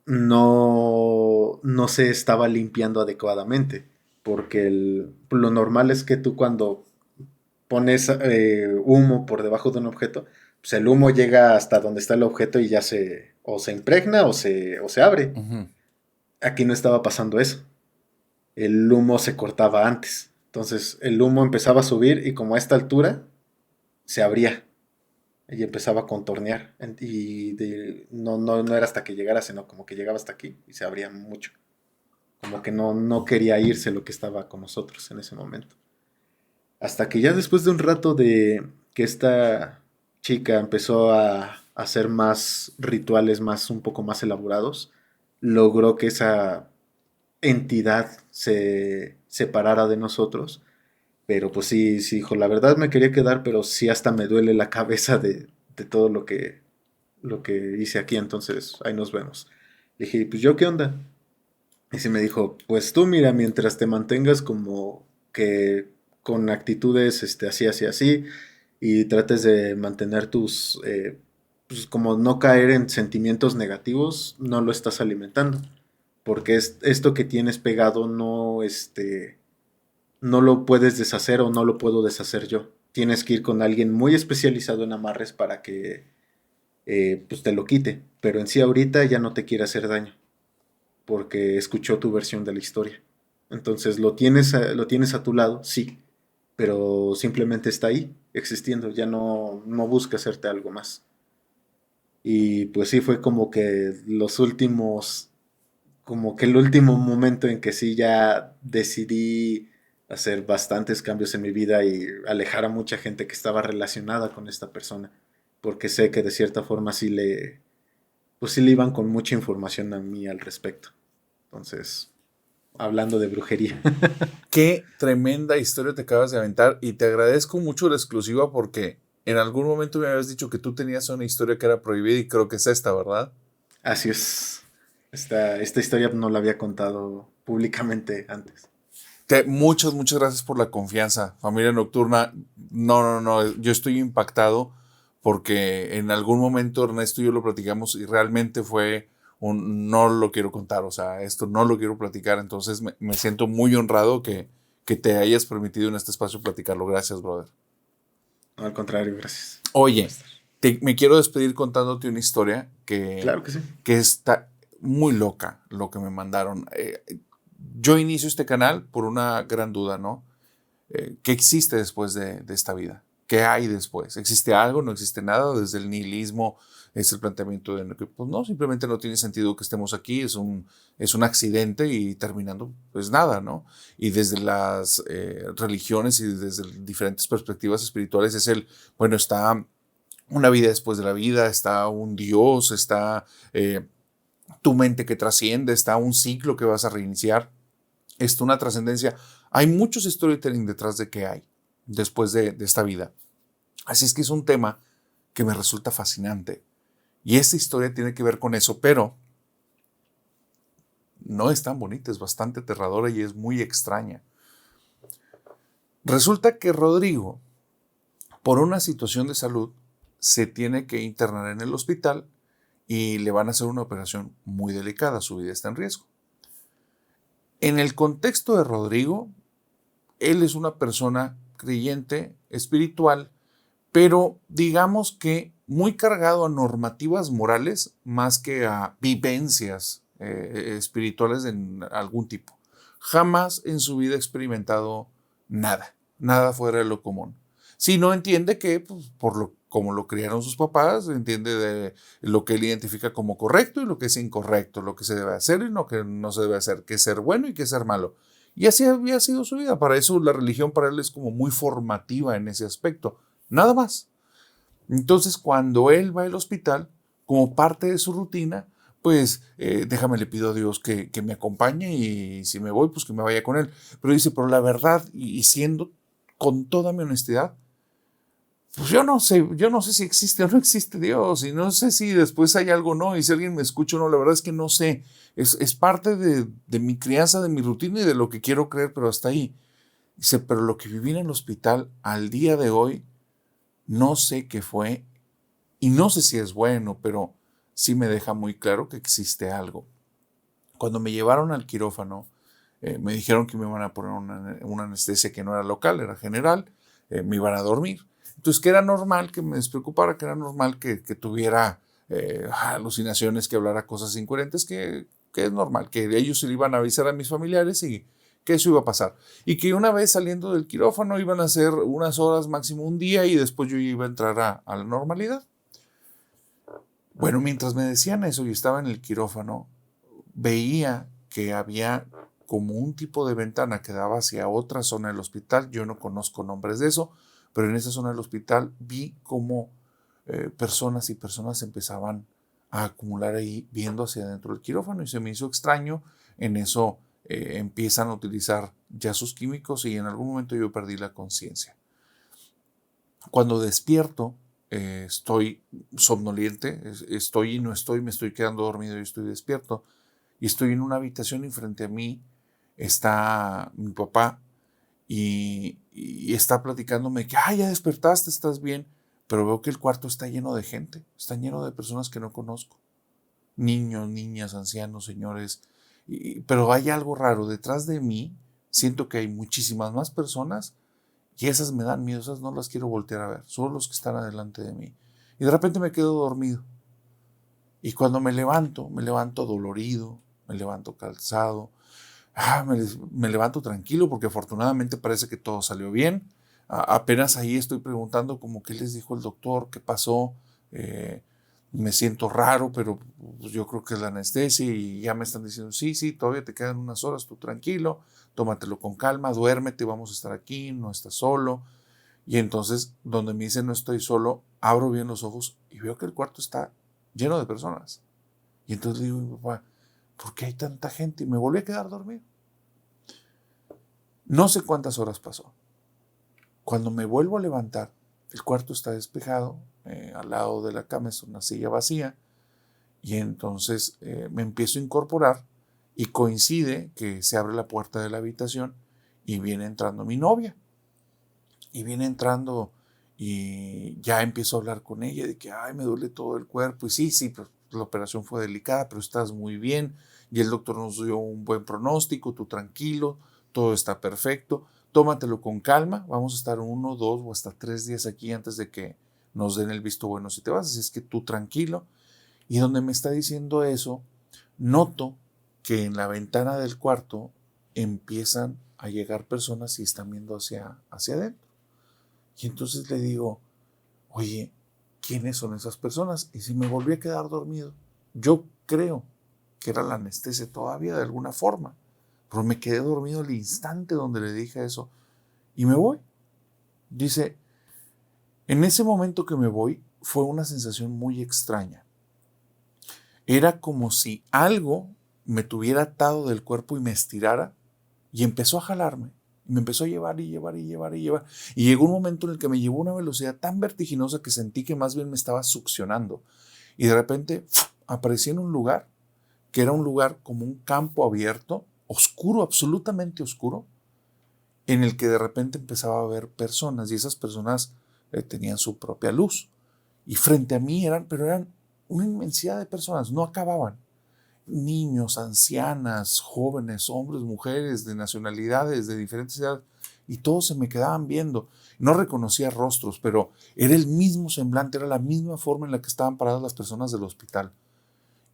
no se estaba limpiando adecuadamente, porque lo normal es que tú cuando pones humo por debajo de un objeto, pues el humo llega hasta donde está el objeto y ya o se impregna o se abre. Ujú. Aquí no estaba pasando eso. El humo se cortaba antes. Entonces el humo empezaba a subir y como a esta altura se abría y empezaba a contornear. Y no era hasta que llegara, sino como que llegaba hasta aquí y se abría mucho. Como que no quería irse lo que estaba con nosotros en ese momento. Hasta que ya después de un rato de que esta chica empezó a hacer más rituales un poco más elaborados, logró que esa entidad se separara de nosotros. Pero pues sí, sí, dijo, la verdad me quería quedar, pero sí hasta me duele la cabeza de todo lo que hice aquí, entonces ahí nos vemos. Le dije, pues yo qué onda. Y sí me dijo, pues tú mira, mientras te mantengas como que con actitudes así, así, así, y trates de mantener pues como no caer en sentimientos negativos, no lo estás alimentando. Porque esto que tienes pegado no lo puedes deshacer o no lo puedo deshacer yo. Tienes que ir con alguien muy especializado en amarres para que pues te lo quite. Pero en sí ahorita ya no te quiere hacer daño porque escuchó tu versión de la historia. Entonces lo tienes a tu lado, sí, pero simplemente está ahí, existiendo, ya no busca hacerte algo más. Y pues sí, fue como que el último momento en que sí ya decidí hacer bastantes cambios en mi vida y alejar a mucha gente que estaba relacionada con esta persona, porque sé que de cierta forma pues sí le iban con mucha información a mí al respecto. Entonces, hablando de brujería. Qué tremenda historia te acabas de aventar y te agradezco mucho la exclusiva porque en algún momento me habías dicho que tú tenías una historia que era prohibida y creo que es esta, ¿verdad? Así es. Esta historia no la había contado públicamente antes. Muchas gracias por la confianza, familia nocturna. No, no, no, yo estoy impactado porque en algún momento Ernesto y yo lo platicamos y realmente fue no lo quiero contar, o sea, esto no lo quiero platicar, entonces me siento muy honrado que te hayas permitido en este espacio platicarlo. Gracias, brother. No, al contrario, gracias. Oye, me quiero despedir contándote una historia Claro que sí. que está muy loca, lo que me mandaron. Yo inicio este canal por una gran duda, ¿no? ¿Qué existe después de esta vida? ¿Qué hay después? ¿Existe algo? ¿No existe nada? Desde el nihilismo es el planteamiento de que pues no, simplemente no tiene sentido que estemos aquí, es un accidente y terminando, pues nada, ¿no? Y desde las religiones y desde diferentes perspectivas espirituales bueno, está una vida después de la vida, está un Dios, está tu mente que trasciende, está un ciclo que vas a reiniciar, está una trascendencia. Hay muchos storytelling detrás de qué hay después de esta vida. Así es que es un tema que me resulta fascinante. Y esta historia tiene que ver con eso, pero no es tan bonita, es bastante aterradora y es muy extraña. Resulta que Rodrigo, por una situación de salud, se tiene que internar en el hospital y le van a hacer una operación muy delicada, su vida está en riesgo. En el contexto de Rodrigo, él es una persona creyente, espiritual, pero digamos que muy cargado a normativas morales más que a vivencias espirituales de algún tipo. Jamás en su vida ha experimentado nada fuera de lo común. Si no entiende que, pues, como lo criaron sus papás, entiende de lo que él identifica como correcto y lo que es incorrecto, lo que se debe hacer y lo que no se debe hacer, qué es ser bueno y qué es ser malo. Y así había sido su vida. Para eso la religión para él es como muy formativa en ese aspecto. Nada más. Entonces, cuando él va al hospital, como parte de su rutina, pues déjame, le pido a Dios que me acompañe y si me voy, pues que me vaya con él. Pero dice, pero la verdad, y siendo con toda mi honestidad, pues yo no sé si existe o no existe Dios, y no sé si después hay algo o no, y si alguien me escucha o no, la verdad es que no sé. Es parte de mi crianza, de mi rutina y de lo que quiero creer, pero hasta ahí. Dice, pero lo que viví en el hospital al día de hoy, no sé qué fue, y no sé si es bueno, pero sí me deja muy claro que existe algo. Cuando me llevaron al quirófano, me dijeron que me iban a poner una anestesia que no era local, era general, me iban a dormir. Entonces, que era normal que me despreocupara, que era normal que tuviera alucinaciones, que hablara cosas incoherentes, que es normal, que ellos se le iban a avisar a mis familiares y que eso iba a pasar. Y que una vez saliendo del quirófano iban a ser unas horas, máximo un día, y después yo iba a entrar a la normalidad. Bueno, mientras me decían eso y estaba en el quirófano, veía que había como un tipo de ventana que daba hacia otra zona del hospital. Yo no conozco nombres de eso, pero en esa zona del hospital vi como personas y personas empezaban a acumular ahí viendo hacia adentro del quirófano y se me hizo extraño. En eso empiezan a utilizar ya sus químicos y en algún momento yo perdí la conciencia. Cuando despierto, estoy somnoliente, estoy y no estoy, me estoy quedando dormido y estoy despierto. Y estoy en una habitación y frente a mí está mi papá y está platicándome que, ya despertaste, estás bien, pero veo que el cuarto está lleno de gente, está lleno de personas que no conozco, niños, niñas, ancianos, señores, pero hay algo raro, detrás de mí siento que hay muchísimas más personas y esas me dan miedo, esas no las quiero voltear a ver, solo los que están adelante de mí. Y de repente me quedo dormido. Y cuando me levanto dolorido, me levanto cansado, me levanto tranquilo porque afortunadamente parece que todo salió bien. Apenas ahí estoy preguntando como qué les dijo el doctor, qué pasó. Me siento raro, pero pues, yo creo que es la anestesia y ya me están diciendo, sí, todavía te quedan unas horas, tú tranquilo, tómatelo con calma, duérmete, vamos a estar aquí, no estás solo. Y entonces, donde me dicen no estoy solo, abro bien los ojos y veo que el cuarto está lleno de personas. Y entonces le digo a mi papá, ¿por qué hay tanta gente? Y me volví a quedar dormido. No sé cuántas horas pasó. Cuando me vuelvo a levantar, el cuarto está despejado, al lado de la cama es una silla vacía, y entonces me empiezo a incorporar y coincide que se abre la puerta de la habitación y viene entrando mi novia. Y viene entrando y ya empiezo a hablar con ella de que, me duele todo el cuerpo. Y sí, pero la operación fue delicada, pero estás muy bien. Y el doctor nos dio un buen pronóstico, tú tranquilo, todo está perfecto. Tómatelo con calma, vamos a estar 1, 2 o hasta 3 días aquí antes de que nos den el visto bueno si te vas. Así es que tú tranquilo. Y donde me está diciendo eso, noto que en la ventana del cuarto empiezan a llegar personas y están viendo hacia adentro. Y entonces le digo, oye, ¿quiénes son esas personas? Y si me volví a quedar dormido, yo creo que era la anestesia todavía de alguna forma, pero me quedé dormido al instante donde le dije eso y me voy. Dice, en ese momento que me voy fue una sensación muy extraña. Era como si algo me tuviera atado del cuerpo y me estirara y empezó a jalarme. Me empezó a llevar y llevar y llevar y llevar. Y llegó un momento en el que me llevó a una velocidad tan vertiginosa que sentí que más bien me estaba succionando. Y de repente aparecí en un lugar que era un lugar como un campo abierto, oscuro, absolutamente oscuro, en el que de repente empezaba a ver personas y esas personas tenían su propia luz. Y frente a mí eran una inmensidad de personas, no acababan. Niños, ancianas, jóvenes, hombres, mujeres, de nacionalidades, de diferentes edades, y todos se me quedaban viendo. No reconocía rostros, pero era el mismo semblante, era la misma forma en la que estaban paradas las personas del hospital.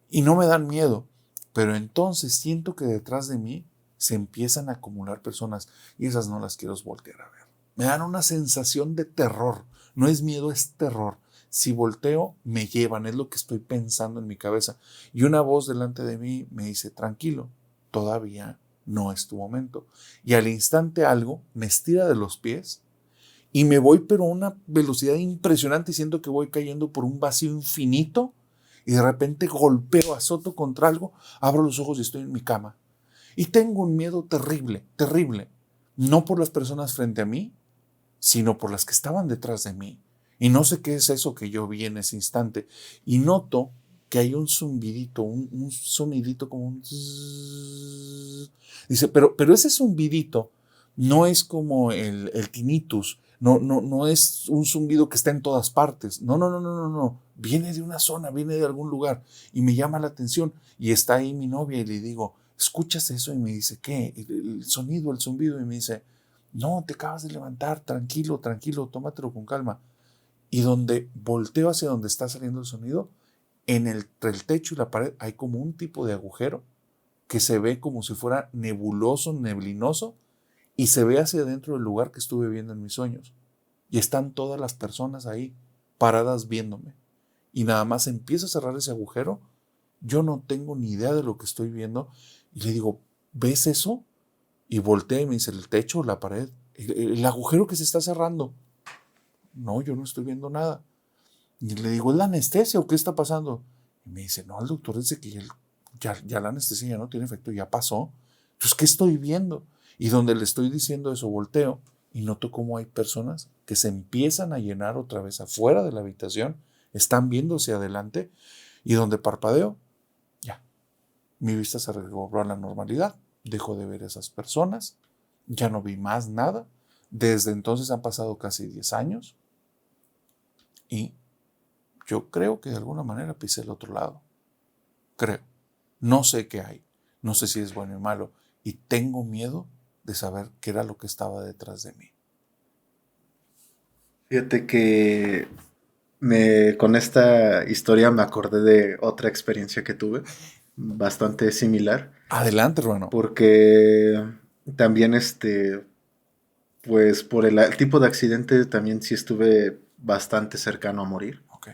Y no me dan miedo, pero entonces siento que detrás de mí se empiezan a acumular personas y esas no las quiero voltear a ver. Me dan una sensación de terror. No es miedo, es terror. Si volteo, me llevan, es lo que estoy pensando en mi cabeza. Y una voz delante de mí me dice, tranquilo, todavía no es tu momento. Y al instante algo me estira de los pies y me voy pero a una velocidad impresionante y siento que voy cayendo por un vacío infinito y de repente golpeo, azoto contra algo, abro los ojos y estoy en mi cama. Y tengo un miedo terrible, terrible. No por las personas frente a mí, sino por las que estaban detrás de mí. Y no sé qué es eso que yo vi en ese instante. Y noto que hay un zumbidito, un sonidito como un... zzzz. Dice, pero ese zumbidito no es como el tinnitus, no es un zumbido que está en todas partes. No. Viene de una zona, viene de algún lugar y me llama la atención. Y está ahí mi novia y le digo, ¿escuchas eso? Y me dice, ¿qué? El sonido, el zumbido. Y me dice, no, te acabas de levantar, tranquilo, tómatelo con calma. Y donde volteo hacia donde está saliendo el sonido, entre el techo y la pared hay como un tipo de agujero que se ve como si fuera nebuloso, neblinoso, y se ve hacia adentro del lugar que estuve viendo en mis sueños. Y están todas las personas ahí, paradas viéndome. Y nada más empiezo a cerrar ese agujero, yo no tengo ni idea de lo que estoy viendo, y le digo, ¿ves eso? Y voltea y me dice, el techo, la pared, el agujero que se está cerrando. No, yo no estoy viendo nada. Y le digo, ¿es la anestesia o qué está pasando? Y me dice, no, el doctor dice que ya la anestesia ya no tiene efecto, ya pasó. Entonces, ¿qué estoy viendo? Y donde le estoy diciendo eso, volteo y noto cómo hay personas que se empiezan a llenar otra vez afuera de la habitación, están viendo hacia adelante y donde parpadeo, ya, mi vista se recobró a la normalidad, dejo de ver a esas personas, ya no vi más nada. Desde entonces han pasado casi 10 años y yo creo que de alguna manera pisé el otro lado. Creo. No sé qué hay. No sé si es bueno o malo. Y tengo miedo de saber qué era lo que estaba detrás de mí. Fíjate que con esta historia me acordé de otra experiencia que tuve, bastante similar, Adelante, hermano. porque también pues por el tipo de accidente también sí estuve bastante cercano a morir. Ok.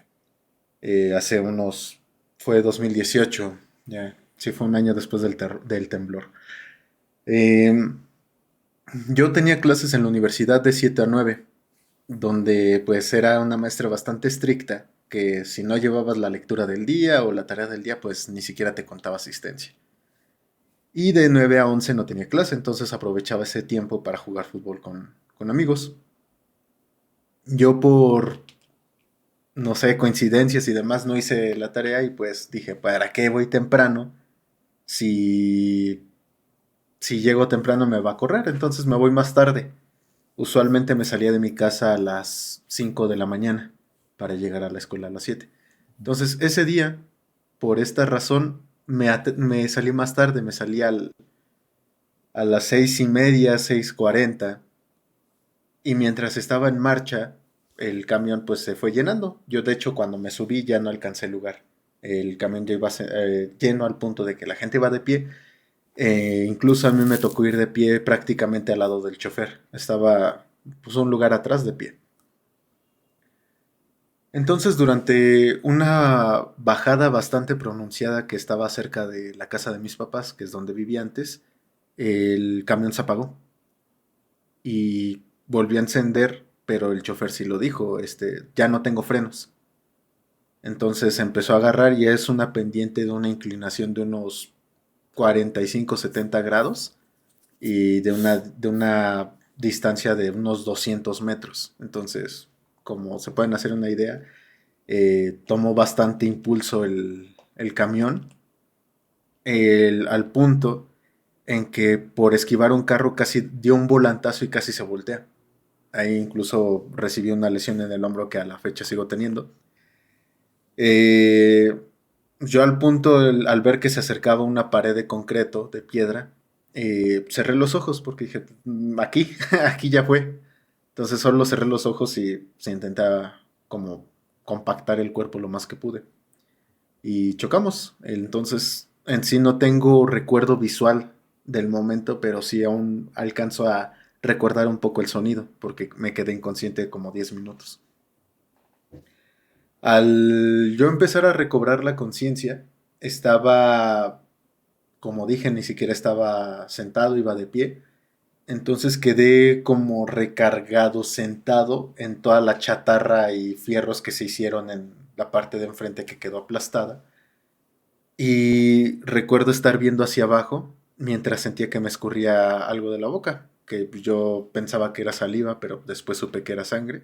Fue 2018, ya, sí fue un año después del temblor. Eh, yo tenía clases en la universidad de 7 a 9, donde pues era una maestra bastante estricta, que si no llevabas la lectura del día o la tarea del día, pues ni siquiera te contaba asistencia. Y de 9 a 11 no tenía clase, entonces aprovechaba ese tiempo para jugar fútbol con amigos. Yo por, no sé, coincidencias y demás, no hice la tarea y pues dije, ¿para qué voy temprano? Si, si llego temprano me va a correr, entonces me voy más tarde. Usualmente me salía de mi casa a las 5 de la mañana para llegar a la escuela a las 7. Entonces ese día, por esta razón, me salí más tarde, me salí a las 6:30, 6:40. Y mientras estaba en marcha, el camión pues se fue llenando. Yo de hecho cuando me subí ya no alcancé el lugar. El camión ya iba lleno al punto de que la gente iba de pie. Incluso a mí me tocó ir de pie prácticamente al lado del chofer. Estaba pues un lugar atrás de pie. Entonces durante una bajada bastante pronunciada que estaba cerca de la casa de mis papás, que es donde vivía antes, el camión se apagó y volvió a encender, pero el chofer sí lo dijo, ya no tengo frenos. Entonces empezó a agarrar y es una pendiente de una inclinación de unos 45-70 grados y de una distancia de unos 200 metros. Entonces, como se pueden hacer una idea, tomó bastante impulso el camión, al punto en que por esquivar un carro casi dio un volantazo y casi se voltea. Ahí incluso recibí una lesión en el hombro que a la fecha sigo teniendo. Eh, yo al punto, al ver que se acercaba una pared de concreto, de piedra, cerré los ojos porque dije, aquí, aquí ya fue. Entonces solo cerré los ojos y se intentaba como compactar el cuerpo lo más que pude. Y chocamos. Entonces en sí no tengo recuerdo visual del momento, pero sí aún alcanzo a recordar un poco el sonido, porque me quedé inconsciente como 10 minutos. Al yo empezar a recobrar la conciencia, estaba, como dije, ni siquiera estaba sentado, iba de pie. Entonces quedé como recargado, sentado en toda la chatarra y fierros que se hicieron en la parte de enfrente que quedó aplastada. Y recuerdo estar viendo hacia abajo mientras sentía que me escurría algo de la boca, que yo pensaba que era saliva, pero después supe que era sangre.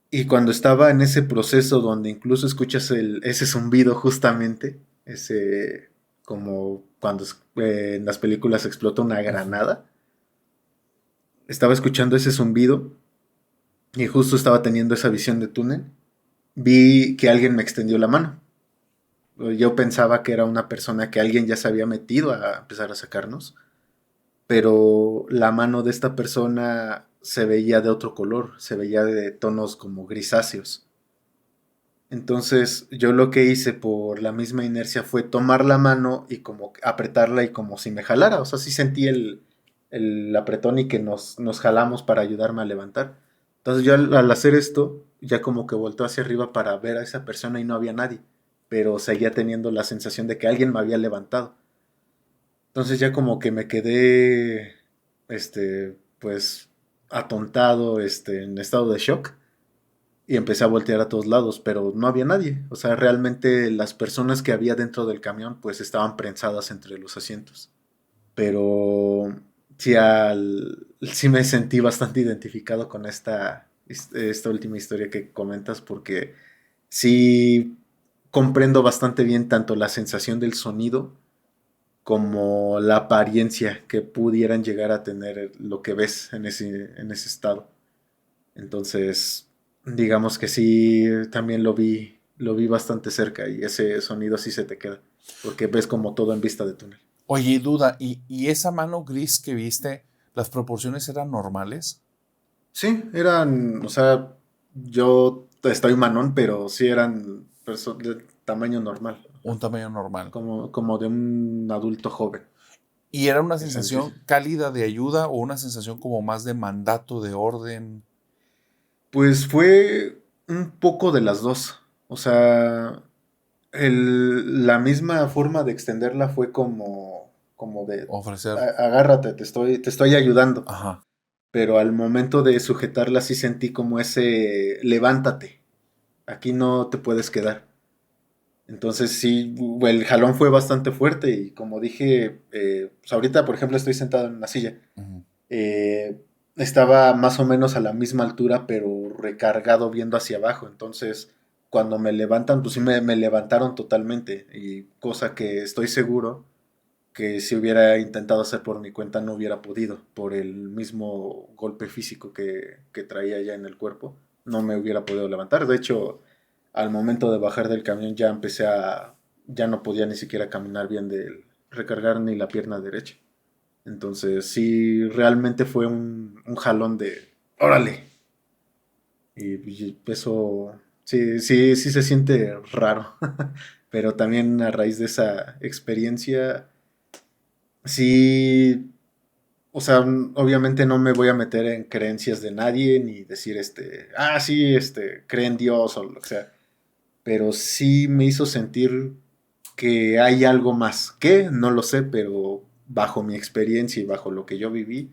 Y cuando estaba en ese proceso donde incluso escuchas ese zumbido justamente, ese como cuando en las películas explota una Ujú. granada, estaba escuchando ese zumbido y justo estaba teniendo esa visión de túnel, vi que alguien me extendió la mano. Yo pensaba que era una persona que alguien ya se había metido a empezar a sacarnos, pero la mano de esta persona se veía de otro color, se veía de tonos como grisáceos. Entonces yo lo que hice por la misma inercia fue tomar la mano y como apretarla y como si me jalara. O sea, sí sentí el apretón y que nos jalamos para ayudarme a levantar. Entonces yo al hacer esto, ya como que volteé hacia arriba para ver a esa persona y no había nadie. Pero seguía teniendo la sensación de que alguien me había levantado. Entonces ya como que me quedé, pues, atontado, en estado de shock y empecé a voltear a todos lados, pero no había nadie. O sea, realmente las personas que había dentro del camión pues estaban prensadas entre los asientos. Pero sí, sí me sentí bastante identificado con esta última historia que comentas porque sí comprendo bastante bien tanto la sensación del sonido como la apariencia que pudieran llegar a tener lo que ves en ese estado. Entonces, digamos que sí, también lo vi bastante cerca y ese sonido sí se te queda, porque ves como todo en vista de túnel. Oye, duda, ¿y esa mano gris que viste, las proporciones eran normales? Sí, eran, o sea, yo estoy manón, pero sí eran de tamaño normal, Un tamaño normal. como de un adulto joven, ¿Y era una que sentí. sensación cálida de ayuda o una sensación como más de mandato, de orden? Pues fue un poco de las dos, o sea, la misma forma de extenderla fue como de, Ofrecer. agárrate, te estoy ayudando. Ajá. Pero al momento de sujetarla sí sentí como ese, levántate, aquí no te puedes quedar. Entonces sí, el jalón fue bastante fuerte y como dije, pues ahorita por ejemplo estoy sentado en una silla. Ujú. Eh, Estaba más o menos a la misma altura, pero recargado viendo hacia abajo. Entonces, cuando me levantan, pues sí me levantaron totalmente. Y cosa que estoy seguro que si hubiera intentado hacer por mi cuenta no hubiera podido, por el mismo golpe físico que traía ya en el cuerpo. No me hubiera podido levantar. De hecho, al momento de bajar del camión ya no podía ni siquiera caminar bien de recargar ni la pierna derecha. Entonces, sí, realmente fue un jalón de, órale. Y eso, sí, sí, sí se siente raro. Pero también a raíz de esa experiencia, sí, o sea, obviamente no me voy a meter en creencias de nadie, ni decir, sí, cree en Dios o lo que sea. Pero sí me hizo sentir que hay algo más. ¿Qué? No lo sé, pero bajo mi experiencia y bajo lo que yo viví,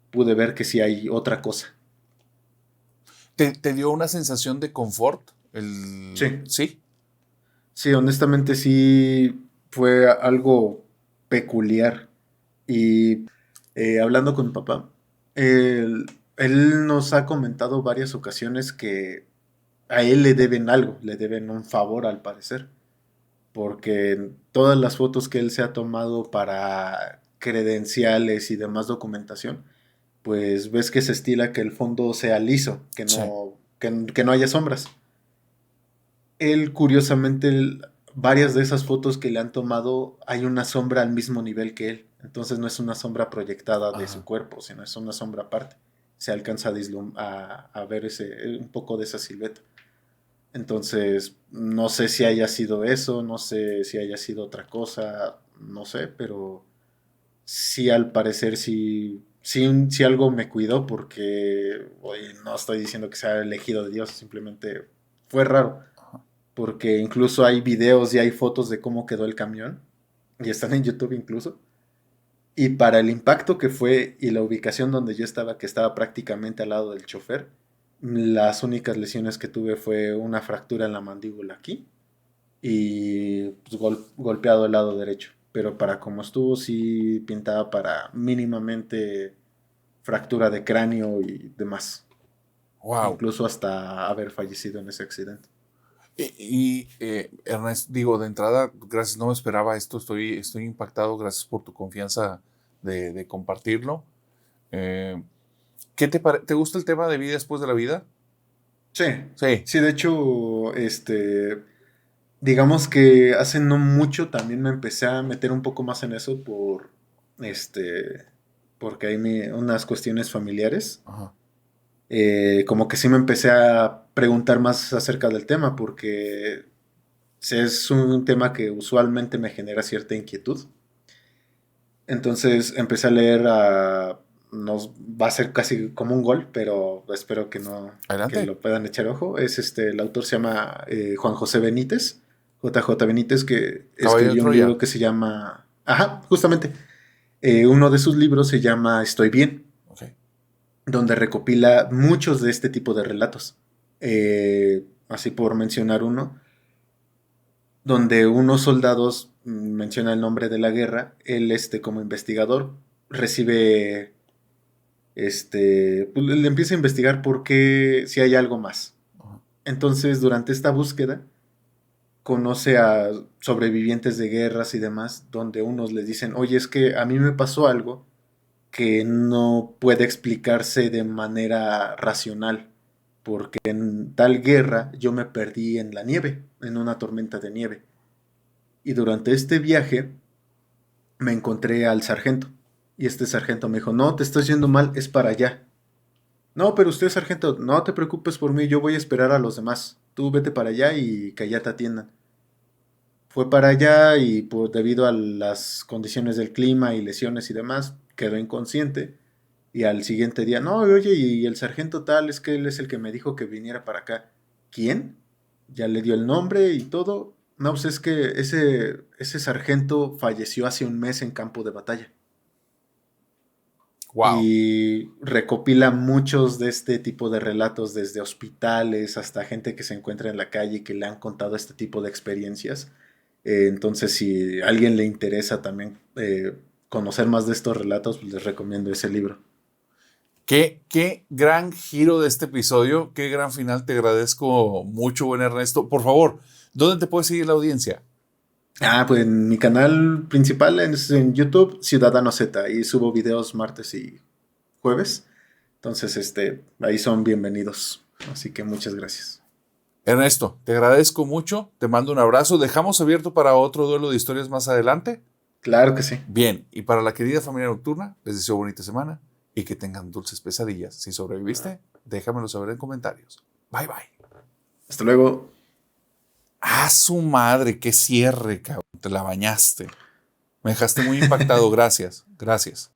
pude ver que sí hay otra cosa. ¿Te dio una sensación de confort? Sí, ¿Sí? sí, honestamente sí fue algo peculiar. Y hablando con mi papá, él nos ha comentado varias ocasiones que a él le deben algo, le deben un favor al parecer, porque todas las fotos que él se ha tomado para credenciales y demás documentación, pues ves que se estila que el fondo sea liso, Sí. que no haya sombras. Él, curiosamente, varias de esas fotos que le han tomado, hay una sombra al mismo nivel que él. Entonces no es una sombra proyectada de su Ajá. cuerpo, sino es una sombra aparte. Se alcanza a ver un poco de esa silueta. Entonces, no sé si haya sido eso, no sé si haya sido otra cosa, no sé, pero sí, al parecer sí algo me cuidó porque, oye, no estoy diciendo que sea elegido de Dios, simplemente fue raro, porque incluso hay videos y hay fotos de cómo quedó el camión, y están en YouTube incluso, y para el impacto que fue y la ubicación donde yo estaba, que estaba prácticamente al lado del chofer, las únicas lesiones que tuve fue una fractura en la mandíbula aquí y pues, golpeado el lado derecho. Pero para como estuvo, sí pintaba para mínimamente fractura de cráneo y demás. Wow. Incluso hasta haber fallecido en ese accidente. Ernest, digo, de entrada, gracias, no me esperaba esto, estoy impactado, gracias por tu confianza de compartirlo. Eh, ¿Te gusta el tema de vida después de la vida? Sí, Sí. sí, de hecho, digamos que hace no mucho también me empecé a meter un poco más en eso este, porque hay unas cuestiones familiares. Ajá. Como que sí me empecé a preguntar más acerca del tema, porque es un tema que usualmente me genera cierta inquietud. Entonces empecé a leer va a ser casi como un gol, pero espero que no, que Adelante. lo puedan echar ojo. El autor se llama Juan José Benítez, JJ Benítez, que Caballo de escribió un Troya. libro que se llama, ajá, justamente, uno de sus libros se llama Estoy bien, Ok. donde recopila muchos de este tipo de relatos. Así por mencionar uno, donde unos soldados, menciona el nombre de la guerra, él como investigador recibe, pues, le empieza a investigar por qué, si hay algo más. Ajá. Entonces, durante esta búsqueda, conoce a sobrevivientes de guerras y demás, donde unos les dicen, oye, es que a mí me pasó algo que no puede explicarse de manera racional, porque en tal guerra yo me perdí en la nieve, en una tormenta de nieve. Y durante este viaje me encontré al sargento. Y este sargento me dijo, no, te estás yendo mal, es para allá. No, pero usted, sargento, no te preocupes por mí, yo voy a esperar a los demás. Tú vete para allá y que allá te atiendan. Fue para allá y debido a las condiciones del clima y lesiones y demás, quedó inconsciente. Y al siguiente día, no, oye, y el sargento tal, es que él es el que me dijo que viniera para acá. ¿Quién? Ya le dio el nombre y todo. No, pues es que ese sargento falleció hace un mes en campo de batalla. Wow. Y recopila muchos de este tipo de relatos, desde hospitales hasta gente que se encuentra en la calle y que le han contado este tipo de experiencias. Entonces, si a alguien le interesa también conocer más de estos relatos, pues les recomiendo ese libro. Qué gran giro de este episodio, qué gran final. Te agradezco mucho, buen Ernesto. Por favor, ¿dónde te puede seguir la audiencia? Pues en mi canal principal es en YouTube, Ciudadano Z, y subo videos martes y jueves. Entonces, ahí son bienvenidos. Así que muchas gracias. Ernesto, te agradezco mucho, te mando un abrazo. Dejamos abierto para otro duelo de historias más adelante. Claro que sí. Bien, y para la querida familia nocturna, les deseo bonita semana y que tengan dulces pesadillas. Si sobreviviste, déjamelo saber en comentarios. Bye bye. Hasta luego. Ah, su madre, qué cierre, cabrón. Te la bañaste. Me dejaste muy impactado. Gracias, gracias.